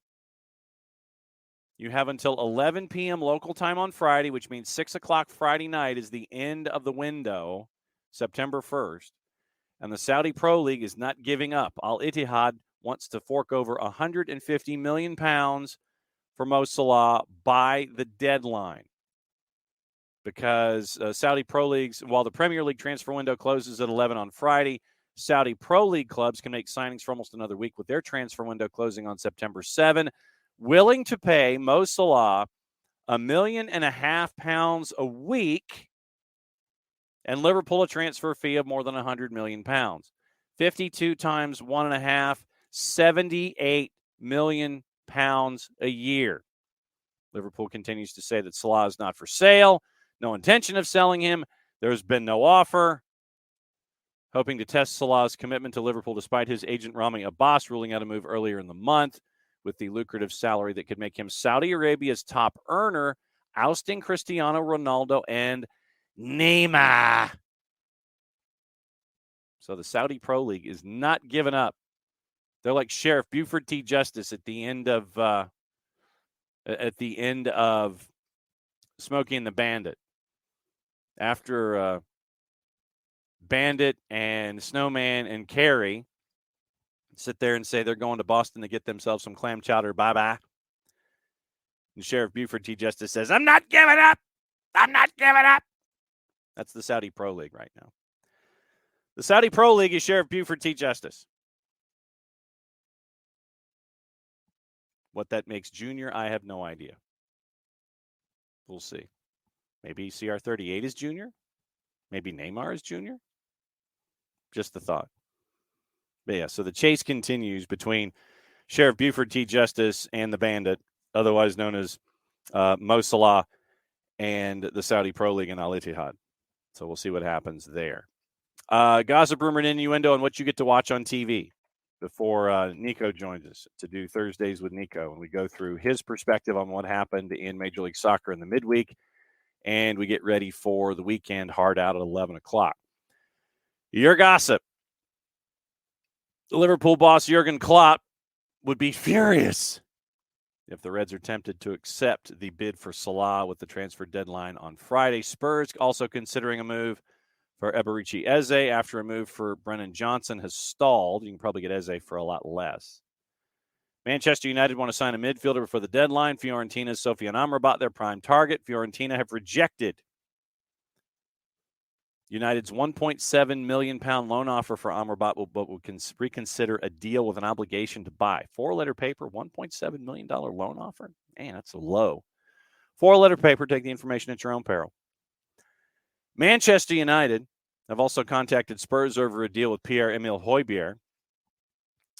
You have until 11 p.m. local time on Friday, which means 6 o'clock Friday night is the end of the window, September 1st. And the Saudi Pro League is not giving up. Al-Ittihad wants to fork over £150 million for Mo Salah by the deadline. Because Saudi Pro Leagues, while the Premier League transfer window closes at 11 on Friday, Saudi Pro League clubs can make signings for almost another week with their transfer window closing on September 7, willing to pay Mo Salah £1.5 million a week and Liverpool a transfer fee of more than £100 million. 52 times 1.5, £78 million a year. Liverpool continues to say that Salah is not for sale. No intention of selling him. There's been no offer. Hoping to test Salah's commitment to Liverpool despite his agent Rami Abbas ruling out a move earlier in the month with the lucrative salary that could make him Saudi Arabia's top earner, ousting Cristiano Ronaldo and Neymar. So the Saudi Pro League is not giving up. They're like Sheriff Buford T. Justice at the end of Smokey and the Bandit. After Bandit and Snowman and Carrie sit there and say they're going to Boston to get themselves some clam chowder, bye-bye. And Sheriff Buford T. Justice says, I'm not giving up. I'm not giving up. That's the Saudi Pro League right now. The Saudi Pro League is Sheriff Buford T. Justice. What that makes Junior, I have no idea. We'll see. Maybe CR38 is Junior. Maybe Neymar is Junior. Just the thought. But yeah, so the chase continues between Sheriff Buford T. Justice and the Bandit, otherwise known as Mo Salah, and the Saudi Pro League and Al-Ittihad. So we'll see what happens there. Gossip, rumor, and innuendo on what you get to watch on TV before Niko joins us to do Thursdays with Niko. And we go through his perspective on what happened in Major League Soccer in the midweek. And we get ready for the weekend hard out at 11 o'clock. Your gossip. The Liverpool boss, Jurgen Klopp, would be furious if the Reds are tempted to accept the bid for Salah with the transfer deadline on Friday. Spurs also considering a move for Eberici Eze after a move for Brennan Johnson has stalled. You can probably get Eze for a lot less. Manchester United want to sign a midfielder before the deadline. Fiorentina's Sofiane Amrabat, their prime target. Fiorentina have rejected United's £1.7 million loan offer for Amrabat, but will reconsider a deal with an obligation to buy. 4-letter paper, $1.7 million loan offer? Man, that's low. 4-letter paper, take the information at your own peril. Manchester United have also contacted Spurs over a deal with Pierre-Emile Højbjerg.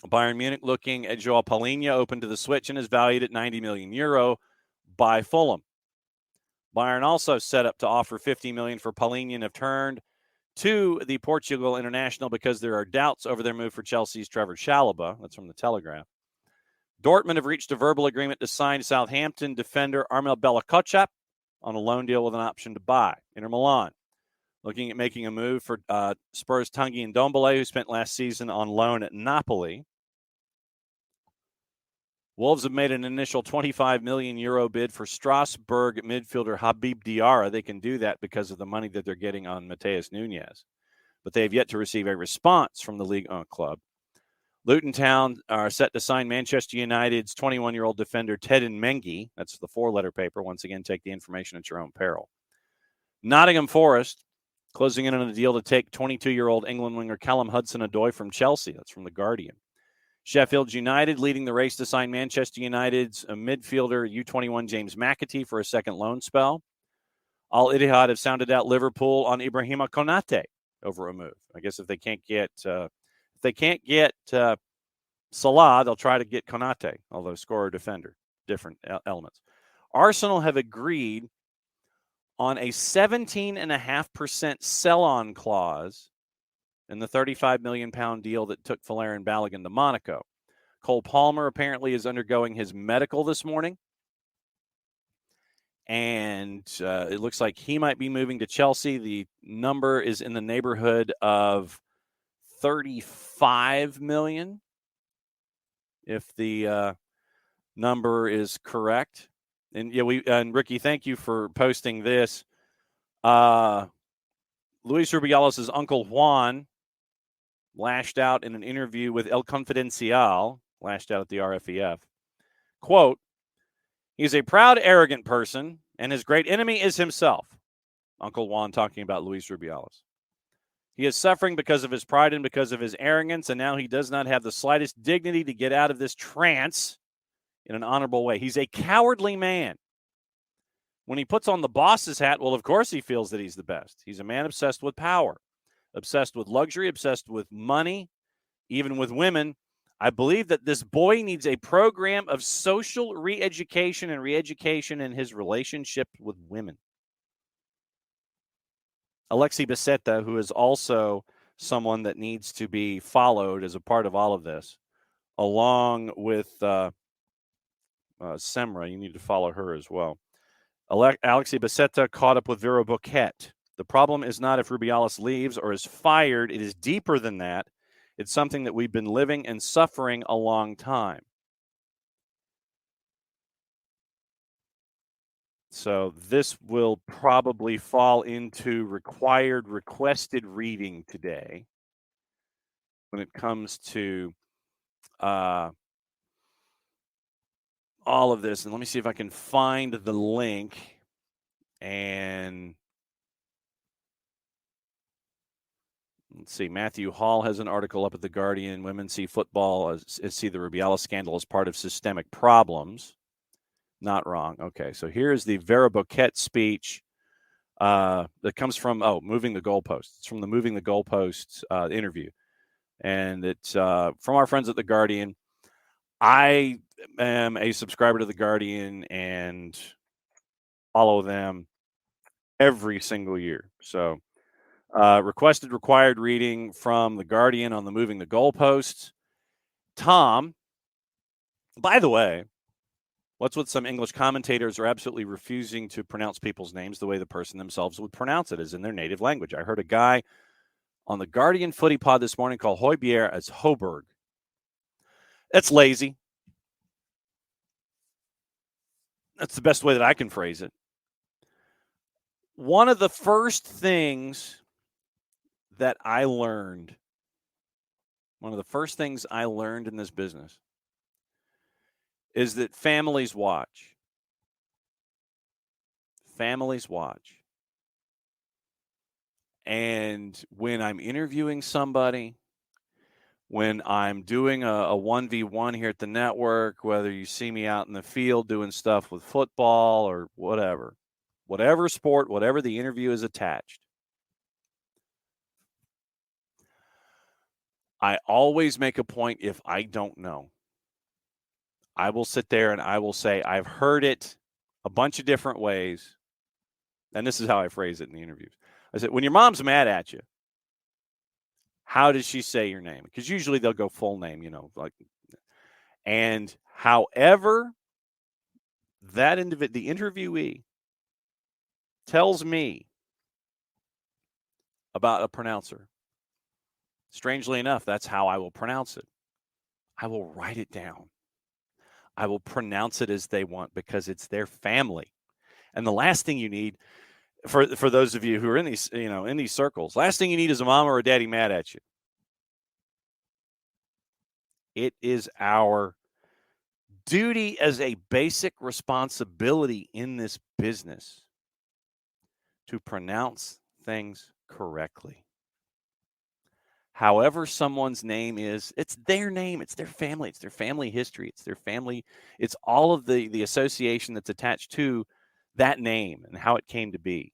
Bayern Munich looking at Joao Palhinha, open to the switch, and is valued at €90 million by Fulham. Bayern also set up to offer $50 million for Palhinha and have turned to the Portugal international because there are doubts over their move for Chelsea's Trevor Chalobah. That's from the Telegraph. Dortmund have reached a verbal agreement to sign Southampton defender Armel Bella-Kotchap on a loan deal with an option to buy. Inter Milan looking at making a move for Spurs' Tanguy Ndombele, who spent last season on loan at Napoli. Wolves have made an initial €25 million bid for Strasbourg midfielder Habib Diarra. They can do that because of the money that they're getting on Mateus Nunes. But they have yet to receive a response from the Ligue 1 club. Luton Town are set to sign Manchester United's 21-year-old defender Teden Mengi. That's the four-letter paper. Once again, take the information at your own peril. Nottingham Forest closing in on a deal to take 22-year-old England winger Callum Hudson-Odoi from Chelsea. That's from The Guardian. Sheffield United leading the race to sign Manchester United's midfielder U21 James McAtee for a second loan spell. Al Ittihad have sounded out Liverpool on Ibrahima Konate over a move. I guess if they can't get Salah, they'll try to get Konate, although scorer defender, different elements. Arsenal have agreed on a 17.5% sell-on clause in the £35 million deal that took Valérien Balogun to Monaco. Cole Palmer apparently is undergoing his medical this morning, and it looks like he might be moving to Chelsea. The number is in the neighborhood of $35 million, if the number is correct. And yeah, and Ricky, thank you for posting this. Luis Rubiales' uncle Juan lashed out in an interview with El Confidencial, lashed out at the RFEF. Quote, "He's a proud, arrogant person, and his great enemy is himself." Uncle Juan talking about Luis Rubiales. "He is suffering because of his pride and because of his arrogance, and now he does not have the slightest dignity to get out of this trance in an honorable way. He's a cowardly man. When he puts on the boss's hat, well, of course he feels that he's the best. He's a man obsessed with power, obsessed with luxury, obsessed with money, even with women. I believe that this boy needs a program of social re-education and re-education in his relationship with women." Alexi Bacetta, who is also someone that needs to be followed as a part of all of this, along with Semra, you need to follow her as well. Alexi Bacetta caught up with Vero Boquete. The problem is not if Rubiales leaves or is fired. It is deeper than that. It's something that we've been living and suffering a long time. So this will probably fall into requested reading today when it comes to all of this. And let me see if I can find the link. And let's see. Matthew Hall has an article up at The Guardian. Women see football see the Rubiales scandal as part of systemic problems. Not wrong. Okay, so here's the Vera Boquete speech that comes from, Moving the Goalposts. It's from the Moving the Goalposts interview. And it's from our friends at The Guardian. I am a subscriber to The Guardian and follow them every single year. So required reading from The Guardian on the Moving the Goalposts. Tom, by the way, what's with some English commentators are absolutely refusing to pronounce people's names the way the person themselves would pronounce it, as in their native language. I heard a guy on the Guardian Footy Pod this morning call Højbjerg as Hoberg. That's lazy. That's the best way that I can phrase it. One of the first things that I learned in this business is that families watch. Families watch. And when I'm interviewing somebody, when I'm doing a 1v1 here at the network, whether you see me out in the field doing stuff with football or whatever sport, whatever the interview is attached, I always make a point if I don't know. I will sit there and I will say, I've heard it a bunch of different ways. And this is how I phrase it in the interviews. I said, when your mom's mad at you, how does she say your name? Because usually they'll go full name, and however the interviewee tells me about a pronouncer, strangely enough, that's how I will pronounce it. I will write it down. I will pronounce it as they want because it's their family. And the last thing you need for those of you who are in these, in these circles, last thing you need is a mom or a daddy mad at you. It is our duty as a basic responsibility in this business to pronounce things correctly. However someone's name is, it's their name, it's their family history, it's all of the association that's attached to that name and how it came to be.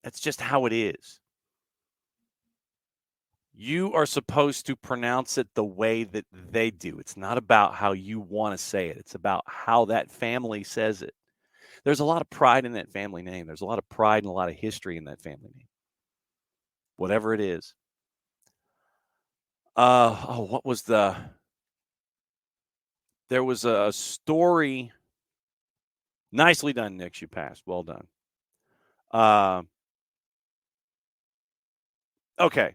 That's just how it is. You are supposed to pronounce it the way that they do. It's not about how you want to say it. It's about how that family says it. There's a lot of pride in that family name. There's a lot of pride and a lot of history in that family name. Whatever it is. What was there was a story. Nicely done, Nick. You passed. Well done. Okay.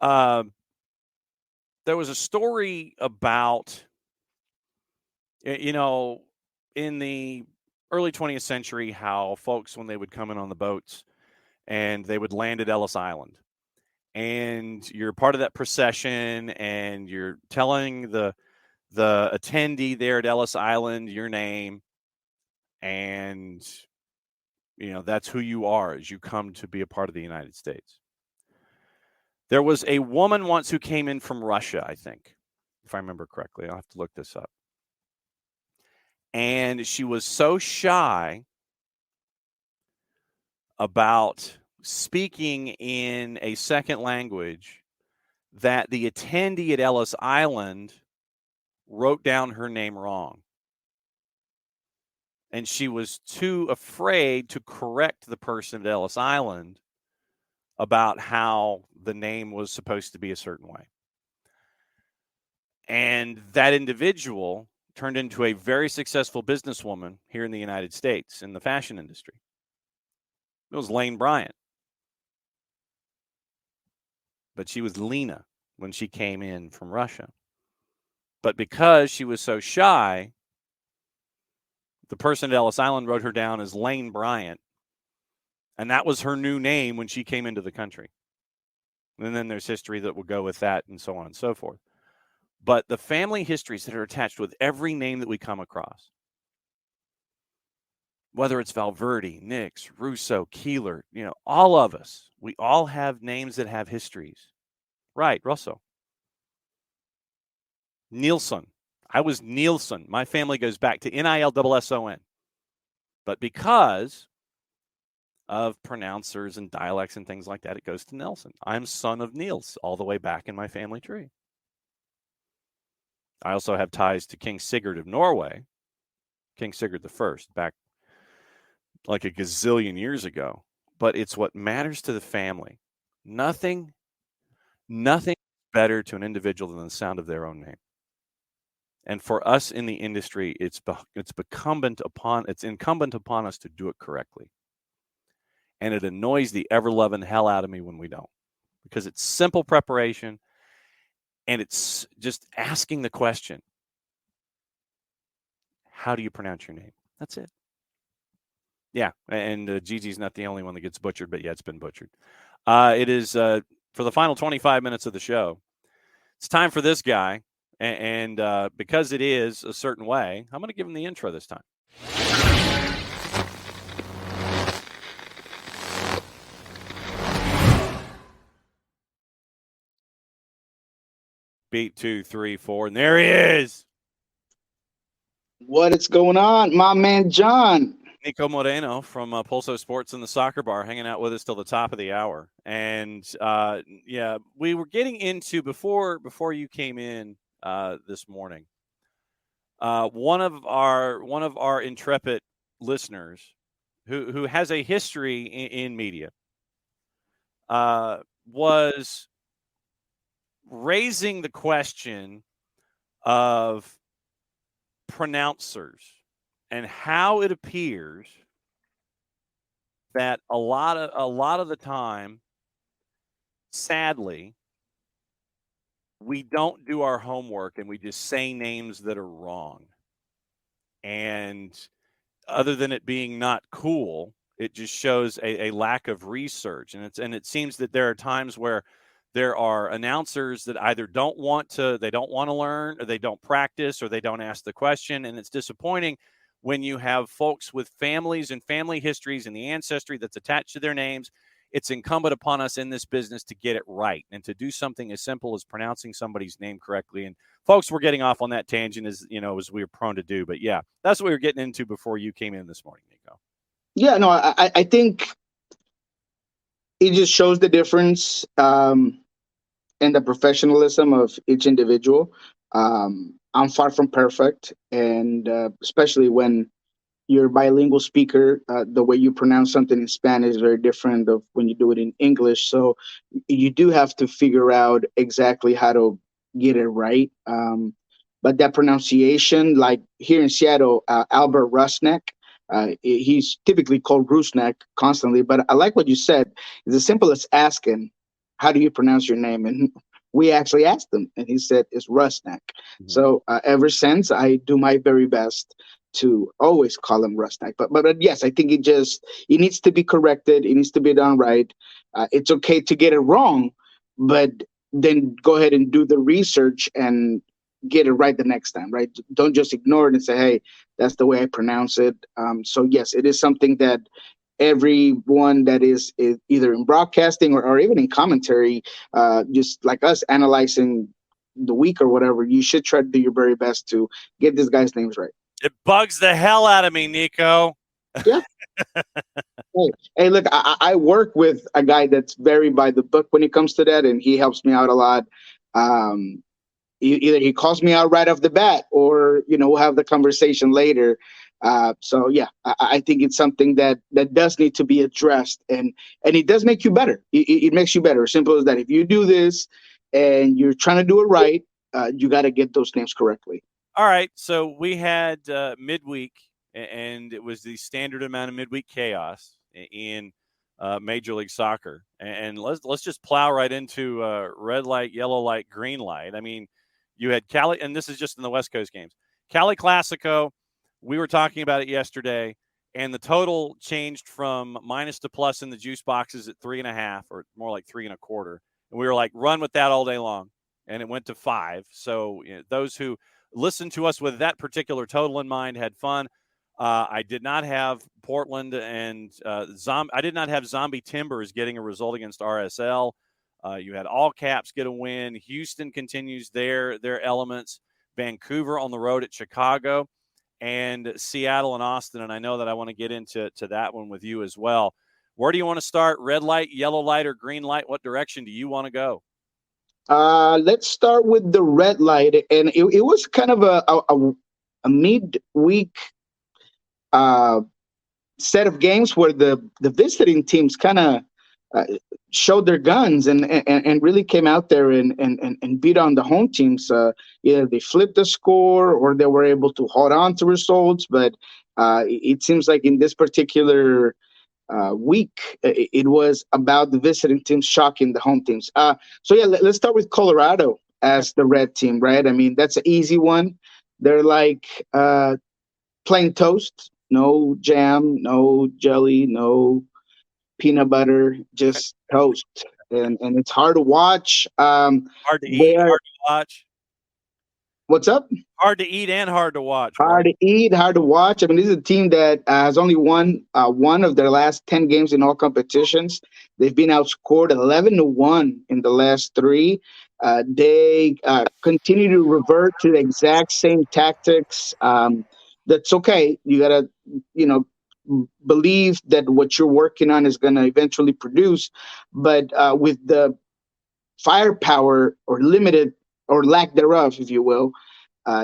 There was a story about, in the early 20th century, how folks, when they would come in on the boats and they would land at Ellis Island, and you're part of that procession and you're telling the attendee there at Ellis Island your name, and that's who you are as you come to be a part of the United States. There was a woman once who came in from Russia, I think, if I remember correctly. I'll have to look this up. And she was so shy about speaking in a second language that the attendee at Ellis Island wrote down her name wrong. And she was too afraid to correct the person at Ellis Island about how the name was supposed to be a certain way. And that individual turned into a very successful businesswoman here in the United States in the fashion industry. It was Lane Bryant. But she was Lena when she came in from Russia. But because she was so shy, the person at Ellis Island wrote her down as Lane Bryant. And that was her new name when she came into the country. And then there's history that will go with that and so on and so forth. But the family histories that are attached with every name that we come across, whether it's Valverde, Nix, Russo, Keeler, all of us, we all have names that have histories. Right, Russo. Nielsen. I was Nielsen. My family goes back to Nilsson. But because of pronouncers and dialects and things like that, it goes to Nelson. I'm son of Niels all the way back in my family tree. I also have ties to King Sigurd of Norway, King Sigurd I, back like a gazillion years ago. But it's what matters to the family. Nothing better to an individual than the sound of their own name. And for us in the industry, it's incumbent upon us to do it correctly. And it annoys the ever-loving hell out of me when we don't, because it's simple preparation, and it's just asking the question, how do you pronounce your name? That's it. Yeah, and Gigi's not the only one that gets butchered, but yeah, it's been butchered. It is, for the final 25 minutes of the show, it's time for this guy, and because it is a certain way, I'm going to give him the intro this time. Beat 2, 3, 4, and there he is. What is going on, my man John? Niko Moreno from Pulso Sports and the Soccer Bar, hanging out with us till the top of the hour. And yeah, we were getting into before you came in this morning. One of our intrepid listeners, who has a history in media, was raising the question of pronouncers and how it appears that a lot of the time, sadly, we don't do our homework and we just say names that are wrong. And other than it being not cool, it just shows a lack of research. And it seems that there are times where there are announcers that either they don't want to learn, or they don't practice, or they don't ask the question. And it's disappointing when you have folks with families and family histories and the ancestry that's attached to their names. It's incumbent upon us in this business to get it right and to do something as simple as pronouncing somebody's name correctly. And folks, we're getting off on that tangent as we're prone to do. But yeah, that's what we were getting into before you came in this morning, Niko. Yeah, no, I think it just shows the difference in the professionalism of each individual. I'm far from perfect, and especially when you're a bilingual speaker, the way you pronounce something in Spanish is very different of when you do it in English. So you do have to figure out exactly how to get it right. But that pronunciation, like here in Seattle, Albert Rusnak, he's typically called Rusnak constantly. But I like what you said. It's as simple as asking, how do you pronounce your name? And we actually asked him, and he said it's Rusnak. Mm-hmm. So ever since, I do my very best to always call him Rusnak. But yes, I think it needs to be corrected. It needs to be done right. It's okay to get it wrong, but then go ahead and do the research and get it right the next time, right? Don't just ignore it and say, hey, that's the way I pronounce it. So yes, it is something that everyone that is either in broadcasting or even in commentary, just like us analyzing the week or whatever, you should try to do your very best to get this guy's names right. It bugs the hell out of me, Niko. Yeah. Hey, look, I work with a guy that's very by the book when it comes to that, and he helps me out a lot. Either he calls me out right off the bat, or we'll have the conversation later. So yeah, I think it's something that does need to be addressed, and it does make you better. It makes you better. Simple as that. If you do this and you're trying to do it right, you got to get those names correctly. All right, so we had midweek, and it was the standard amount of midweek chaos in Major League Soccer. And let's just plow right into red light, yellow light, green light. I mean, you had Cali, and this is just in the West Coast games. Cali Classico, we were talking about it yesterday, and the total changed from minus to plus in the juice boxes at 3.5, or more like 3.25. And we were like, run with that all day long. And it went to 5. So those who listened to us with that particular total in mind had fun. I did not have Portland and I did not have Zombie Timbers getting a result against RSL. You had All Caps get a win. Houston continues their elements. Vancouver on the road at Chicago, and Seattle and Austin. And I know that I want to get into that one with you as well. Where do you want to start? Red light, yellow light, or green light? What direction do you want to go? Let's start with the red light, and it was kind of a midweek set of games where the visiting teams kind of showed their guns and really came out there and beat on the home teams. Either they flipped the score or they were able to hold on to results. But it seems like in this particular week, it was about the visiting teams shocking the home teams. So yeah, let's start with Colorado as the red team, right? I mean, that's an easy one. They're like plain toast, no jam, no jelly, no peanut butter, just toast. And it's hard to watch. Hard to eat, hard to watch. What's up? Hard to eat and hard to watch. Hard to eat, hard to watch. I mean, this is a team that has only won one of their last 10 games in all competitions. They've been outscored 11-1 in the last 3. They continue to revert to the exact same tactics. That's okay. You got to, believe that what you're working on is going to eventually produce. But with the firepower or limited or lack thereof, if you will,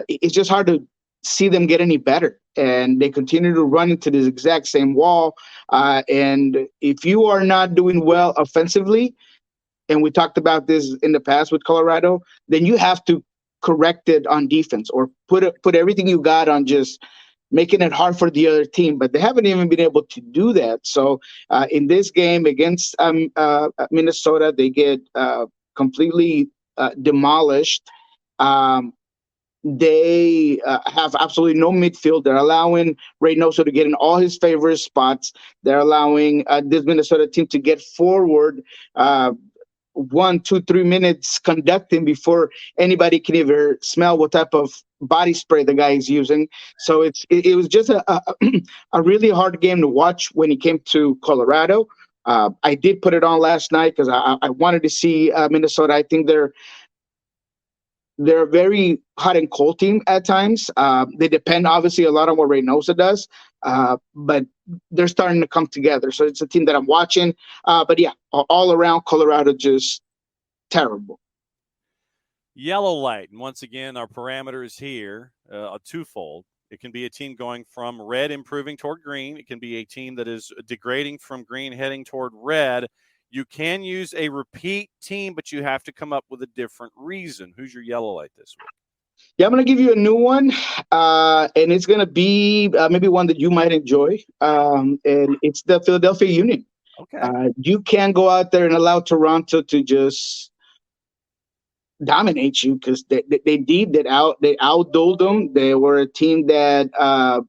it's just hard to see them get any better. And they continue to run into this exact same wall. And if you are not doing well offensively, and we talked about this in the past with Colorado, then you have to correct it on defense or put everything you got on just making it hard for the other team. But they haven't even been able to do that. So in this game against Minnesota, they get completely demolished. They have absolutely no midfield. They're allowing Reynoso to get in all his favorite spots. They're allowing this Minnesota team to get forward 1, 2, 3 minutes conducting before anybody can even smell what type of body spray the guy is using. So it was just a really hard game to watch when it came to Colorado. I did put it on last night because I wanted to see Minnesota. I think they're a very hot and cold team at times. They depend obviously a lot on what Reynosa does, but they're starting to come together. So it's a team that I'm watching. But yeah, all around Colorado just terrible. Yellow light. And once again, our parameters here are twofold. It can be a team going from red improving toward green. It can be a team that is degrading from green heading toward red. You can use a repeat team, but you have to come up with a different reason. Who's your yellow light this week? Yeah, I'm going to give you a new one, and it's going to be maybe one that you might enjoy, and it's the Philadelphia Union. Okay. You can't go out there and allow Toronto to just dominate you because they outdueled them. They were a team that I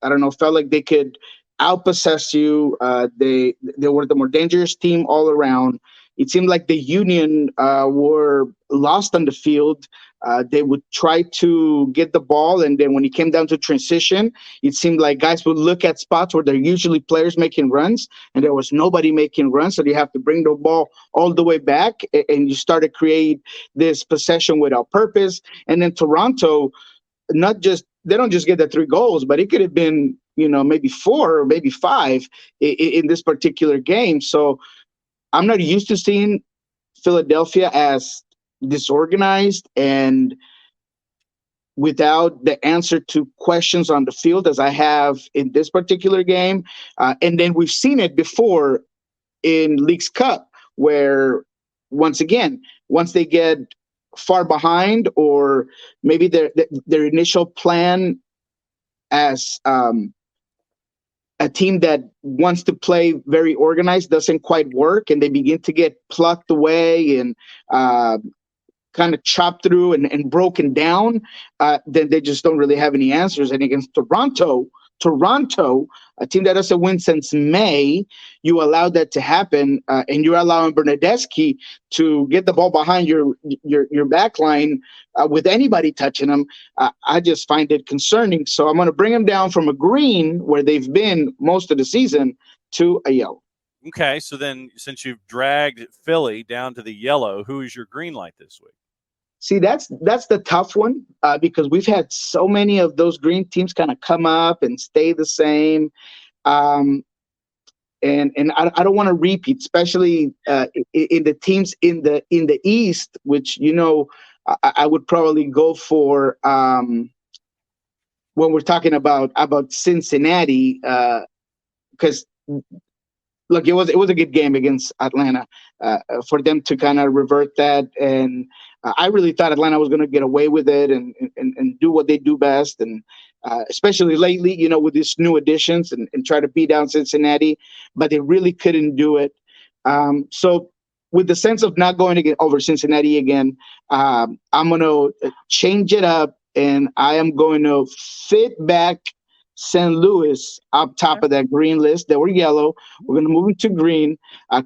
don't know, felt like they could outpossess you. They were the more dangerous team all around. It seemed like the Union were lost on the field. They would try to get the ball, and then when it came down to transition, it seemed like guys would look at spots where there are usually players making runs, and there was nobody making runs. So you have to bring the ball all the way back, and you start to create this possession without purpose. And then Toronto, they don't just get the 3 goals, but it could have been, maybe 4 or maybe 5 in this particular game. So I'm not used to seeing Philadelphia as disorganized and without the answer to questions on the field as I have in this particular game. And then we've seen it before in Leagues Cup, where once they get far behind, or maybe their initial plan as a team that wants to play very organized doesn't quite work, and they begin to get plucked away and kind of chopped through and broken down, then they just don't really have any answers. And against Toronto, a team that doesn't win since May, you allow that to happen, and you're allowing Bernadeschi to get the ball behind your back line with anybody touching him. I just find it concerning. So I'm going to bring them down from a green, where they've been most of the season, to a yellow. Okay, so then since you've dragged Philly down to the yellow, who is your green light this week? See, that's the tough one, because we've had so many of those green teams kind of come up and stay the same, and I don't want to repeat, especially in the teams in the East, which I would probably go for when we're talking about Cincinnati, because. Look, it was a good game against Atlanta, for them to kind of revert that, and I really thought Atlanta was going to get away with it and do what they do best, and especially lately, with these new additions and try to beat down Cincinnati, but they really couldn't do it. So with the sense of not going to get over Cincinnati again, I'm going to change it up, and I am going to fit back St. Louis up top of that green list. They were yellow. We're going to move it to green.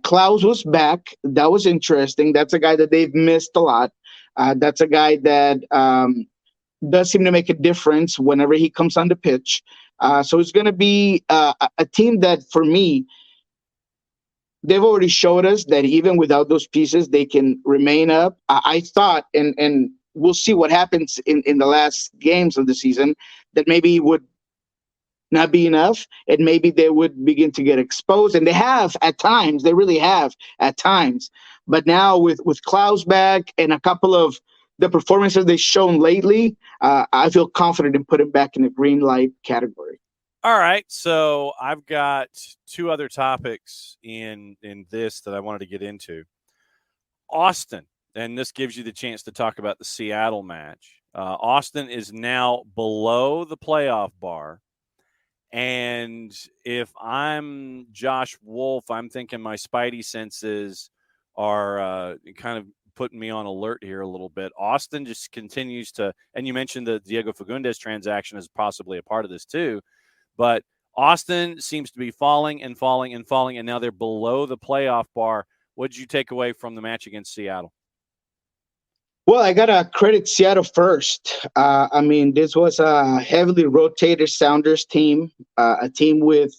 Klaus was back. That was interesting. That's a guy that they've missed a lot. That's a guy that does seem to make a difference whenever he comes on the pitch. So it's going to be a team that, for me, they've already showed us that even without those pieces, they can remain up. I thought, and we'll see what happens in the last games of the season, that maybe it would not be enough, and maybe they would begin to get exposed, and they have at times. They really have at times. But now with Klaus back and a couple of the performances they've shown lately, I feel confident in putting back in the green light category. All right, so I've got 2 other topics in this that I wanted to get into. Austin, and this gives you the chance to talk about the Seattle match. Austin is now below the playoff bar. And if I'm Josh Wolf, I'm thinking my spidey senses are kind of putting me on alert here a little bit. Austin just continues to, and you mentioned the Diego Fagundes transaction is possibly a part of this too, but Austin seems to be falling and falling and falling, and now they're below the playoff bar. What did you take away from the match against Seattle? Well, I got to credit Seattle first. I mean, this was a heavily rotated Sounders team, a team with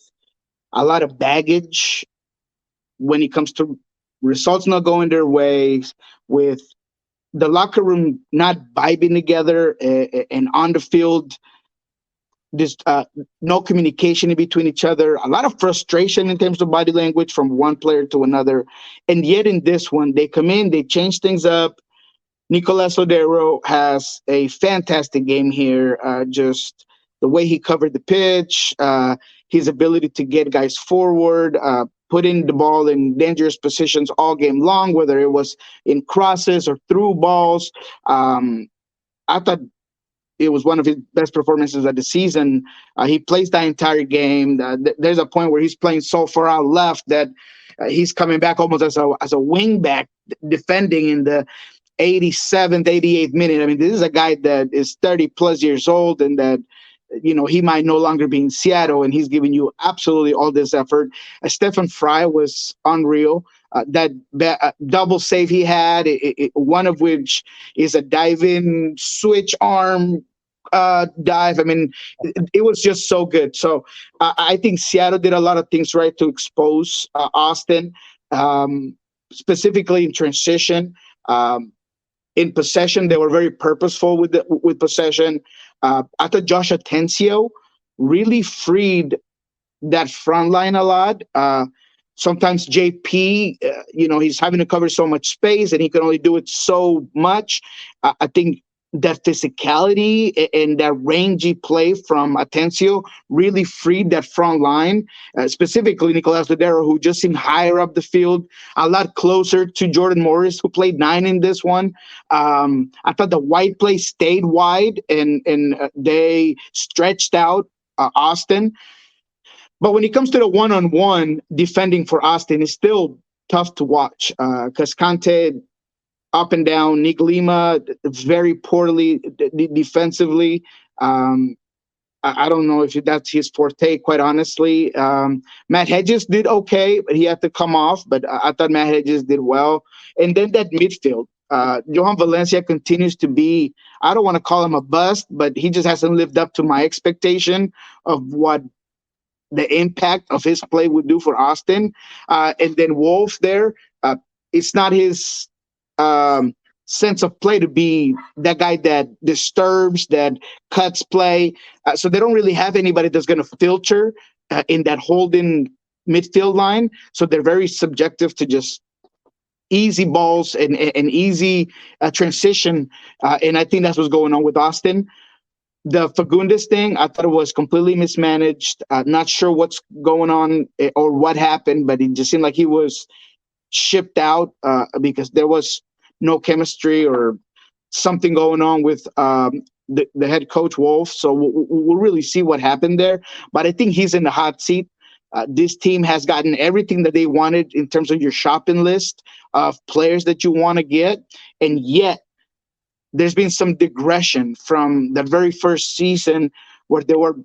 a lot of baggage when it comes to results not going their way, with the locker room not vibing together, and on the field, just no communication in between each other, a lot of frustration in terms of body language from one player to another. And yet in this one, they come in, they change things up. Nicolas Odero has a fantastic game here. Just the way he covered the pitch, his ability to get guys forward, putting the ball in dangerous positions all game long, whether it was in crosses or through balls. I thought it was one of his best performances of the season. He plays the entire game. There's a point where he's playing so far out left that he's coming back almost as a wing back, defending in the 87th, 88th minute. I mean, this is a guy that is 30 plus years old, and that, you know, he might no longer be in Seattle, and he's giving you absolutely all this effort. Stephen Fry was unreal. That double save he had, one of which is a dive-in switch arm dive. I mean, it was just so good. So I think Seattle did a lot of things right to expose Austin, specifically in transition. In possession, they were very purposeful with possession. I thought Josh Atencio really freed that front line a lot. Sometimes JP, he's having to cover so much space, and he can only do it so much. I think that physicality and that rangy play from Atencio really freed that front line, specifically Nicolas Odero, who just seemed higher up the field, a lot closer to Jordan Morris, who played 9 in this one. I thought the wide play stayed wide, and they stretched out Austin. But when it comes to the one-on-one defending for Austin, it's still tough to watch because Conte up and down, Nick Lima very poorly defensively. I don't know if that's his forte, quite honestly. Matt Hedges did okay, but he had to come off. But I thought Matt Hedges did well. And then that midfield, Johan Valencia continues to be, I don't want to call him a bust, but he just hasn't lived up to my expectation of what the impact of his play would do for Austin. And then Wolf there, it's not his sense of play to be that guy that disturbs, that cuts play. So they don't really have anybody that's going to filter in that holding midfield line. So they're very subjective to just easy balls and easy transition. And I think that's what's going on with Austin. The Fagundes thing, I thought it was completely mismanaged. Not sure what's going on or what happened, but it just seemed like he was shipped out because there was no chemistry or something going on with the head coach Wolf. So we'll really see what happened there. But I think he's in the hot seat. This team has gotten everything that they wanted in terms of your shopping list of players that you want to get, and yet there's been some digression from the very first season where they were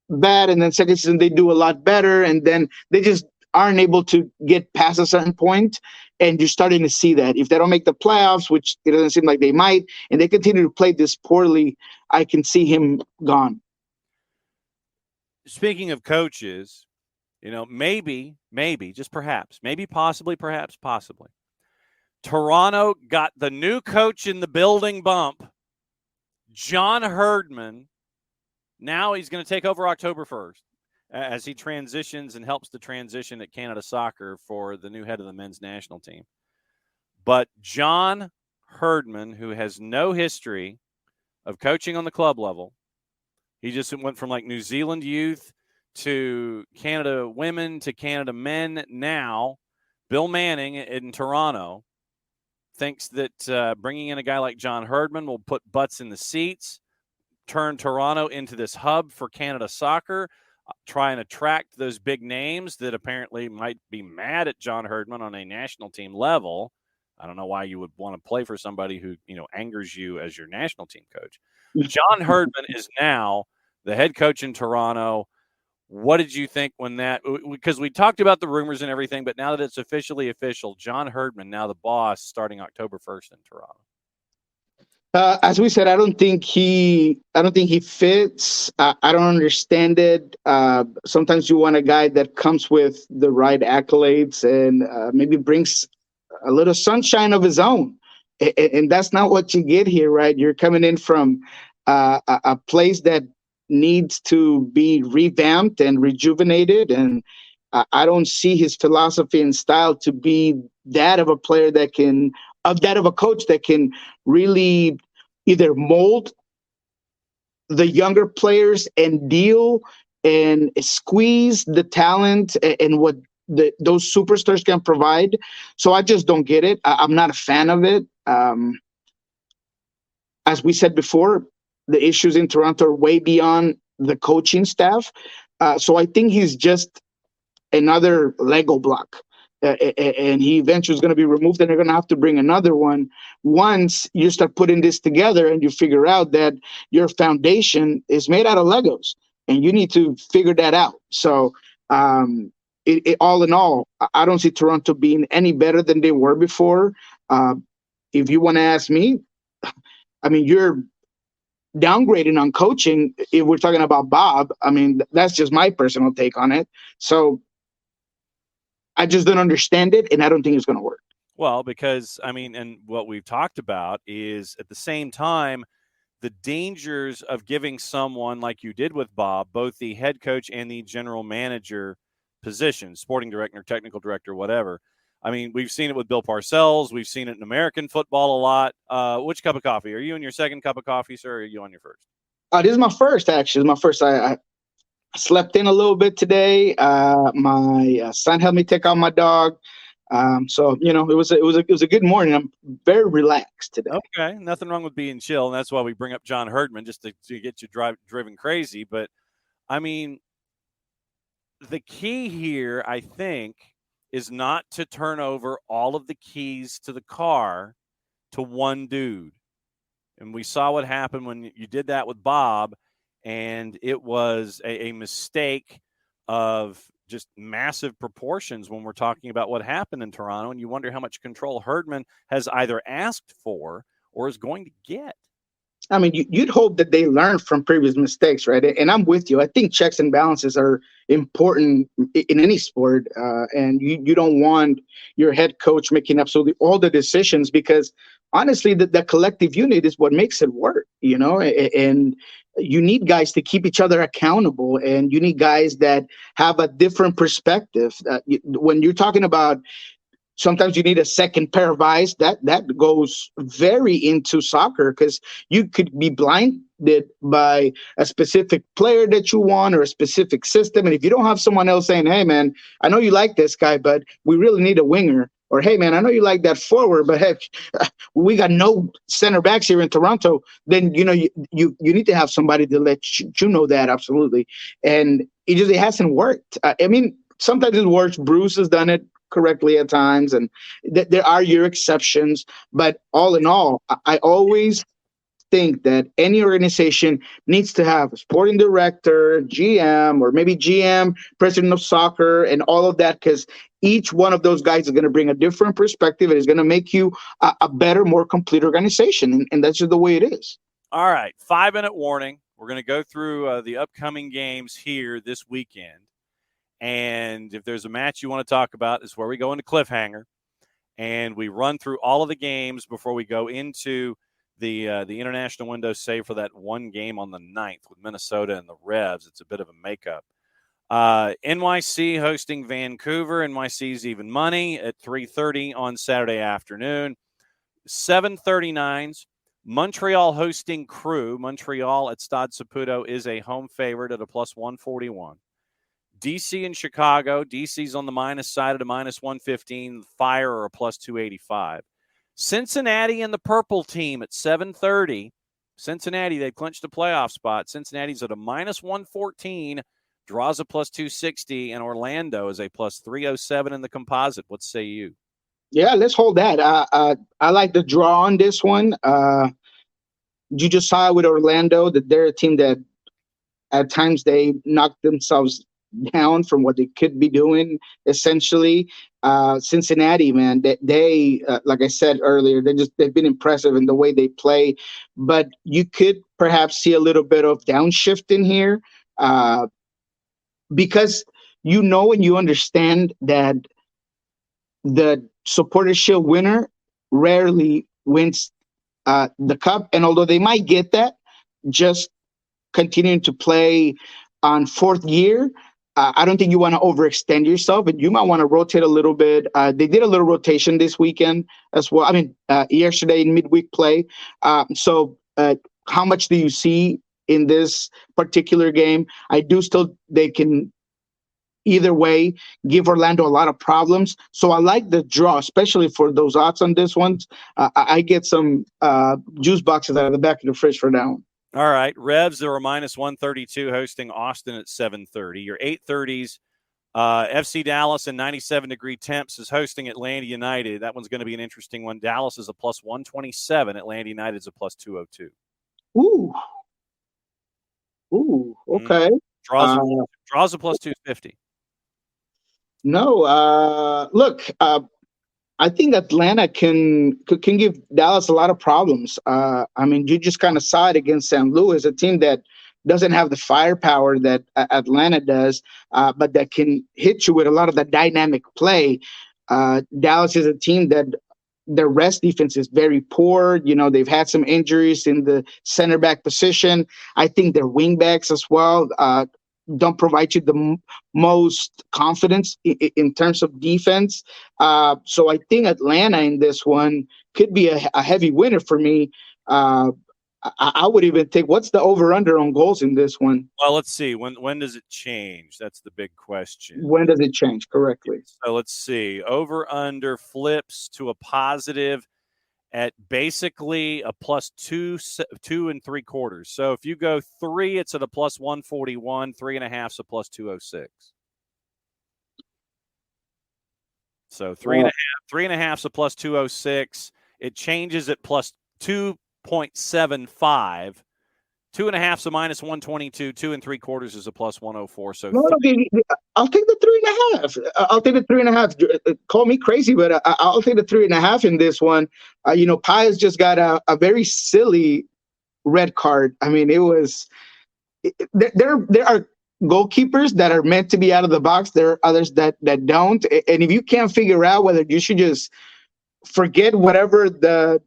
bad, and then second season they do a lot better, and then they just aren't able to get past a certain point, and you're starting to see that. If they don't make the playoffs, which it doesn't seem like they might, and they continue to play this poorly, I can see him gone. Speaking of coaches, maybe, just perhaps, maybe possibly, Toronto got the new coach in the building bump, John Herdman. Now he's going to take over October 1st as he transitions and helps the transition at Canada Soccer for the new head of the men's national team. But John Herdman, who has no history of coaching on the club level, he just went from like New Zealand youth to Canada women to Canada men. Now, Bill Manning in Toronto thinks that bringing in a guy like John Herdman will put butts in the seats, turn Toronto into this hub for Canada soccer, try and attract those big names that apparently might be mad at John Herdman on a national team level. I don't know why you would want to play for somebody who, angers you as your national team coach. John Herdman is now the head coach in Toronto. What did you think when that – because we talked about the rumors and everything, but now that it's officially official, John Herdman, now the boss, starting October 1st in Toronto. As we said, I don't think he fits. I don't understand it. Sometimes you want a guy that comes with the right accolades and maybe brings a little sunshine of his own, and that's not what you get here, right? You're coming in from a place that needs to be revamped and rejuvenated, and I don't see his philosophy and style to be that of a player that of a coach that can really either mold the younger players and deal and squeeze the talent and what those superstars can provide. So I just don't get it. I'm not a fan of it. As we said before, the issues in Toronto are way beyond the coaching staff. So I think he's just another Lego block. And he eventually is going to be removed, and they're going to have to bring another one once you start putting this together and you figure out that your foundation is made out of Legos, and you need to figure that out. So all in all, I don't see Toronto being any better than they were before. If you want to ask me, I mean, you're downgrading on coaching if we're talking about Bob. I mean, that's just my personal take on it. So I just don't understand it, and I don't think it's going to work. Well, because, and what we've talked about is at the same time, the dangers of giving someone like you did with Bob, both the head coach and the general manager position, sporting director, technical director, whatever. We've seen it with Bill Parcells. We've seen it in American football a lot. Which cup of coffee? Are you in your second cup of coffee, sir, or are you on your first? This is my first, actually. It's my first. I slept in a little bit today. My son helped me take out my dog. So it was a good morning. I'm very relaxed today. Okay, nothing wrong with being chill, and that's why we bring up John Herdman just to get you driven crazy. But the key here, I think, is not to turn over all of the keys to the car to one dude. And we saw what happened when you did that with Bob. And it was a mistake of just massive proportions when we're talking about what happened in Toronto. And you wonder how much control Herdman has either asked for or is going to get. You'd hope that they learn from previous mistakes, right? And I'm with you. I think checks and balances are important in any sport. And you don't want your head coach making absolutely all the decisions because, honestly, the collective unit is what makes it work, and you need guys to keep each other accountable, and you need guys that have a different perspective. When you're talking about sometimes you need a second pair of eyes, that goes very into soccer because you could be blinded by a specific player that you want or a specific system. And if you don't have someone else saying, hey, man, I know you like this guy, but we really need a winger. Or, hey, man, I know you like that forward, but heck, we got no center backs here in Toronto. Then, you need to have somebody to let you know that, absolutely. And it hasn't worked. Sometimes it works. Bruce has done it correctly at times, and there are your exceptions. But all in all, I always think that any organization needs to have a sporting director, GM, or maybe GM, president of soccer, and all of that, because each one of those guys is going to bring a different perspective and is going to make you a better, more complete organization. And that's just the way it is. All right, 5-minute warning. We're going to go through the upcoming games here this weekend. And if there's a match you want to talk about, is where we go into cliffhanger. And we run through all of the games before we go into the international window, save for that one game on the 9th with Minnesota and the Revs. It's a bit of a makeup. NYC hosting Vancouver. NYC's even money at 3:30 on Saturday afternoon. 7:39s. Montreal hosting Crew. Montreal at Stade Saputo is a home favorite at a plus 141. DC and Chicago. DC's on the minus side at a minus 115. Fire are a plus 285. Cincinnati and the purple team at 7:30. Cincinnati, they clinched a playoff spot. Cincinnati's at a minus 114. Draws a plus 260. And Orlando is a plus 307 in the composite. What say you? Yeah, let's hold that. I like the draw on this one. You just saw with Orlando that they're a team that at times they knock themselves down from what they could be doing. Essentially, Cincinnati, man, they like I said earlier, they've been impressive in the way they play, but you could perhaps see a little bit of downshift in here, uh, because you know and you understand that the Supporter Shield winner rarely wins the cup, and although they might get that, just continuing to play on fourth year, I don't think you want to overextend yourself, and you might want to rotate a little bit. They did a little rotation this weekend as well. I mean, yesterday in midweek play. How much do you see in this particular game? I do still they can either way give Orlando a lot of problems. So I like the draw, especially for those odds on this one. I get some juice boxes out of the back of the fridge for that one. All right. Revs are a minus 132 hosting Austin at 7:30. Your 8:30s, FC Dallas and 97-degree temps is hosting Atlanta United. That one's going to be an interesting one. Dallas is a plus 127. Atlanta United is a plus 202. Ooh, okay. Draws a plus 250. No, look, I think Atlanta can give Dallas a lot of problems. I mean, you just kind of saw it against St. Louis, a team that doesn't have the firepower that Atlanta does, but that can hit you with a lot of the dynamic play. Dallas is a team that their rest defense is very poor. You know, they've had some injuries in the center back position. I think their wing backs as well don't provide you the most confidence in terms of defense. So I think Atlanta in this one could be a heavy winner for me. I would even take, what's the over-under on goals in this one? Well, let's see. When does it change? That's the big question. When does it change correctly? So let's see. Over-under flips to a positive at basically a plus 2 3/4. So if you go 3, it's at a plus 141. 3.5 is a plus 206. So 3.5 is a plus 206. It changes at plus 2.75. 2.5 is a minus 122. 2 3/4 is a plus 104. So I'll take the 3.5. I'll take the 3.5. Call me crazy, but I'll take the 3.5 in this one. Pius just got a very silly red card. I mean, there are goalkeepers that are meant to be out of the box. There are others that don't. And if you can't figure out whether you should just forget whatever the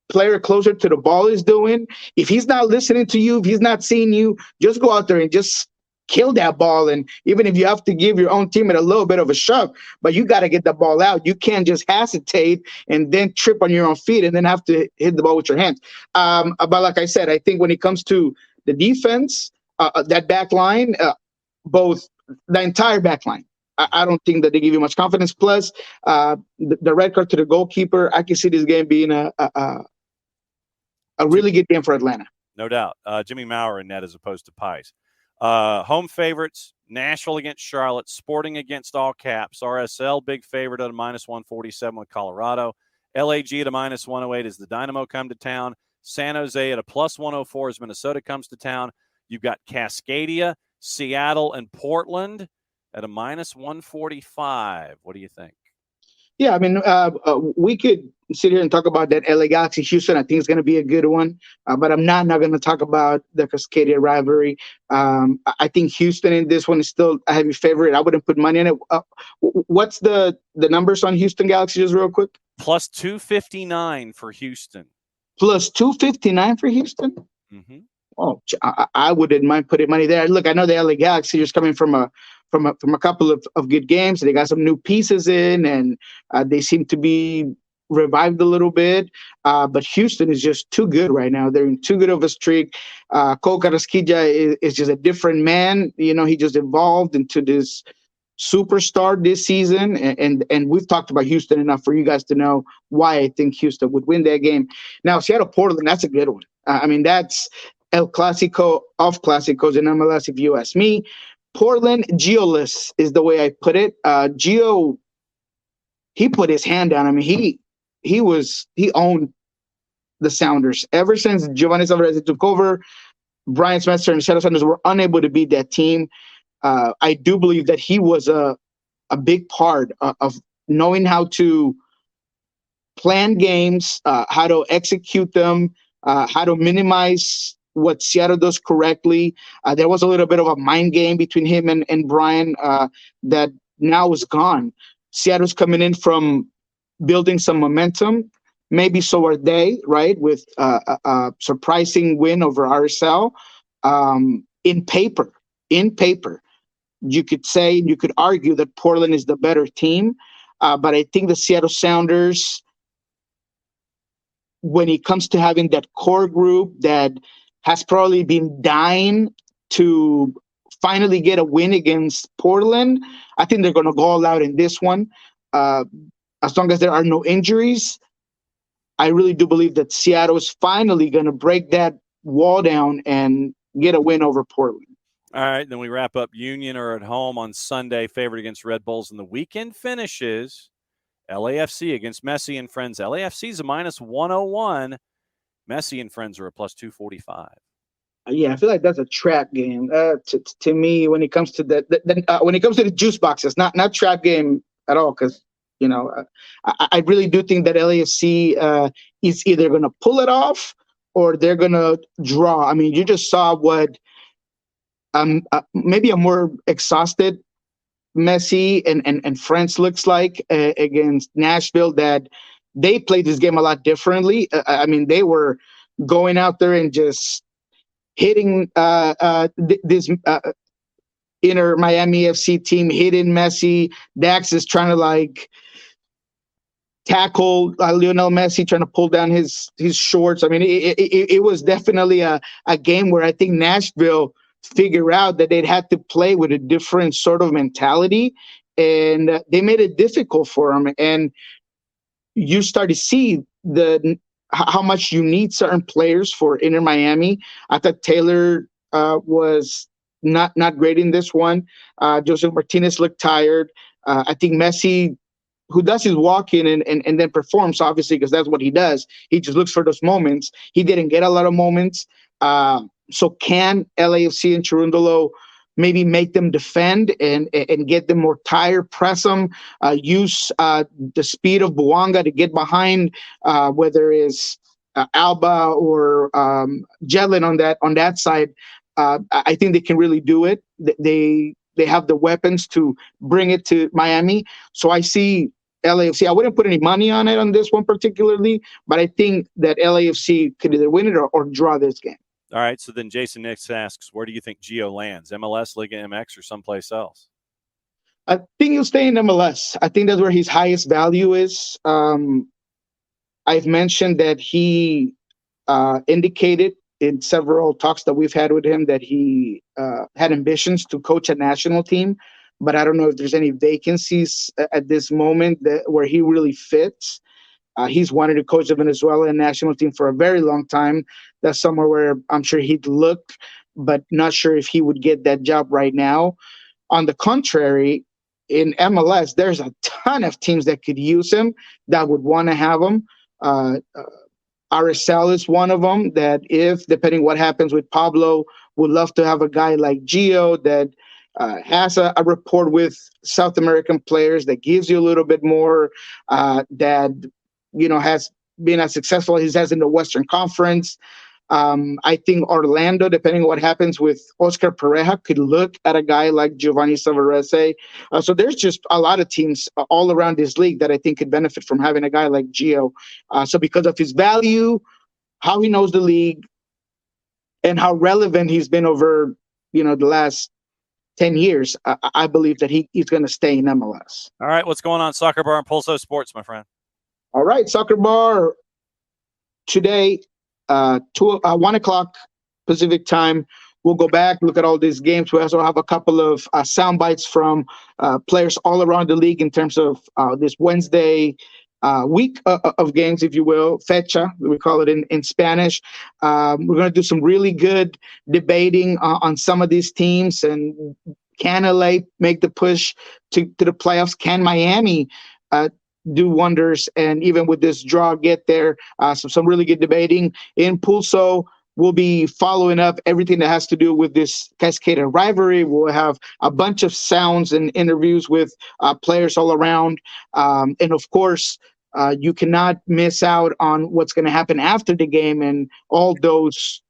player closer to the ball is doing, if he's not listening to you, if he's not seeing you, just go out there and just kill that ball. And even if you have to give your own teammate a little bit of a shove, but you got to get the ball out. You can't just hesitate and then trip on your own feet and then have to hit the ball with your hands. But like I said, I think when it comes to the defense, that back line, both the entire back line, I don't think that they give you much confidence. Plus, the red card to the goalkeeper, I can see this game being a really good game for Atlanta. No doubt. Jimmy Maurer in net as opposed to Pice. Home favorites, Nashville against Charlotte, Sporting against all caps. RSL, big favorite at a minus 147 with Colorado. LAG at a minus 108 as the Dynamo come to town. San Jose at a plus 104 as Minnesota comes to town. You've got Cascadia, Seattle, and Portland at a minus 145. What do you think? Yeah, I mean, we could sit here and talk about that LA Galaxy Houston. I think it's going to be a good one, but I'm not going to talk about the Cascadia rivalry. I think Houston in this one is still a heavy favorite. I wouldn't put money in it. What's the numbers on Houston Galaxy, just real quick? Plus 259 for Houston. Plus 259 for Houston? Mm-hmm. Oh, I wouldn't mind putting money there. Look, I know the LA Galaxy is coming from a couple of good games. They got some new pieces in, and they seem to be revived a little bit. But Houston is just too good right now. They're in too good of a streak. Cole Carrasquilla is just a different man. You know, he just evolved into this superstar this season. And we've talked about Houston enough for you guys to know why I think Houston would win that game. Now, Seattle-Portland, that's a good one. I mean, that's El Clasico of Clásicos in MLS, if you ask me. Portland, Gio-less is the way I put it. Gio he put his hand down. I mean, he owned the Sounders ever since Giovanni Savarese took over. Brian Spencer and Seattle Sounders were unable to beat that team. I do believe that he was a big part of knowing how to plan games, how to execute them, how to minimize what Seattle does correctly. There was a little bit of a mind game between him and Brian that now is gone. Seattle's coming in from building some momentum. Maybe so are they, right? With a surprising win over RSL. In paper, you could say, you could argue that Portland is the better team. But I think the Seattle Sounders, when it comes to having that core group that has probably been dying to finally get a win against Portland, I think they're going to go all out in this one. As long as there are no injuries, I really do believe that Seattle is finally going to break that wall down and get a win over Portland. All right, then we wrap up. Union are at home on Sunday, favored against Red Bulls, and the weekend finishes LAFC against Messi and Friends. LAFC is a -101. Messi and Friends are a +245. Yeah, I feel like that's a trap game. To me, when it comes to when it comes to the juice boxes, not trap game at all, because I really do think that LAFC is either going to pull it off or they're going to draw. I mean, you just saw what maybe a more exhausted Messi and Friends looks like against Nashville, that they played this game a lot differently. I mean, they were going out there and just hitting this inner Miami FC team, hitting Messi. Dax is trying to tackle Lionel Messi, trying to pull down his shorts. I mean, it was definitely a game where I think Nashville figure out that they'd had to play with a different sort of mentality, and they made it difficult for them. And you start to see how much you need certain players for Inter Miami. I thought Taylor was not great in this one. Joseph Martinez looked tired. I think Messi, who does his walk-in and then performs, obviously, because that's what he does. He just looks for those moments. He didn't get a lot of moments. So can LAFC and Cherundolo maybe make them defend and get them more tired, press them, use the speed of Bouanga to get behind, whether it's Alba or Jelen on that side. I think they can really do it. They have the weapons to bring it to Miami. So I see LAFC. I wouldn't put any money on it on this one particularly, but I think that LAFC could either win it or draw this game. All right, so then Jason Nix asks, where do you think Gio lands? MLS, Liga MX, or someplace else? I think he'll stay in MLS. I think that's where his highest value is. I've mentioned that he indicated in several talks that we've had with him that he had ambitions to coach a national team, but I don't know if there's any vacancies at this moment where he really fits. He's wanted to coach the Venezuelan national team for a very long time. That's somewhere where I'm sure he'd look, but not sure if he would get that job right now. On the contrary, in MLS, there's a ton of teams that could use him, that would want to have him. RSL is one of them that, if, depending what happens with Pablo, would love to have a guy like Gio that has a rapport with South American players, that gives you a little bit more, that has been as successful as he has in the Western Conference. I think Orlando, depending on what happens with Oscar Pareja, could look at a guy like Giovanni Savarese. So there's just a lot of teams all around this league that I think could benefit from having a guy like Gio. So because of his value, how he knows the league, and how relevant he's been over, the last 10 years, I believe that he's going to stay in MLS. All right, what's going on Soccer Bar and Pulso Sports, my friend? All right, Soccer Bar today, 1 o'clock Pacific time. We'll go back, look at all these games. We also have a couple of sound bites from players all around the league in terms of this Wednesday week of games, if you will, fecha, we call it in Spanish. We're going to do some really good debating on some of these teams. And can LA make the push to the playoffs? Can Miami do wonders, and even with this draw, get there. Some really good debating in Pulso. We'll be following up everything that has to do with this Cascada rivalry. We'll have a bunch of sounds and interviews with players all around. And of course, you cannot miss out on what's going to happen after the game and all those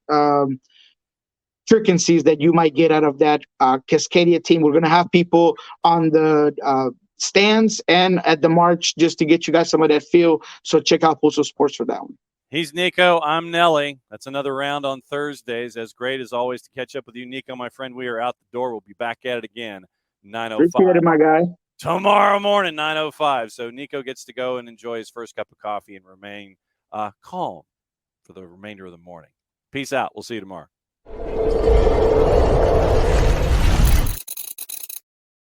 frequencies that you might get out of that Cascadia team. We're going to have people on the stands and at the march just to get you guys some of that feel. So check out Pulso Sports for that one. He's Niko. I'm Nelly. That's another round on Thursdays. As great as always to catch up with you, Niko, my friend. We are out the door. We'll be back at it again, 9:05. Appreciate it, my guy. Tomorrow morning, 9:05. So Niko gets to go and enjoy his first cup of coffee and remain calm for the remainder of the morning. Peace out. We'll see you tomorrow.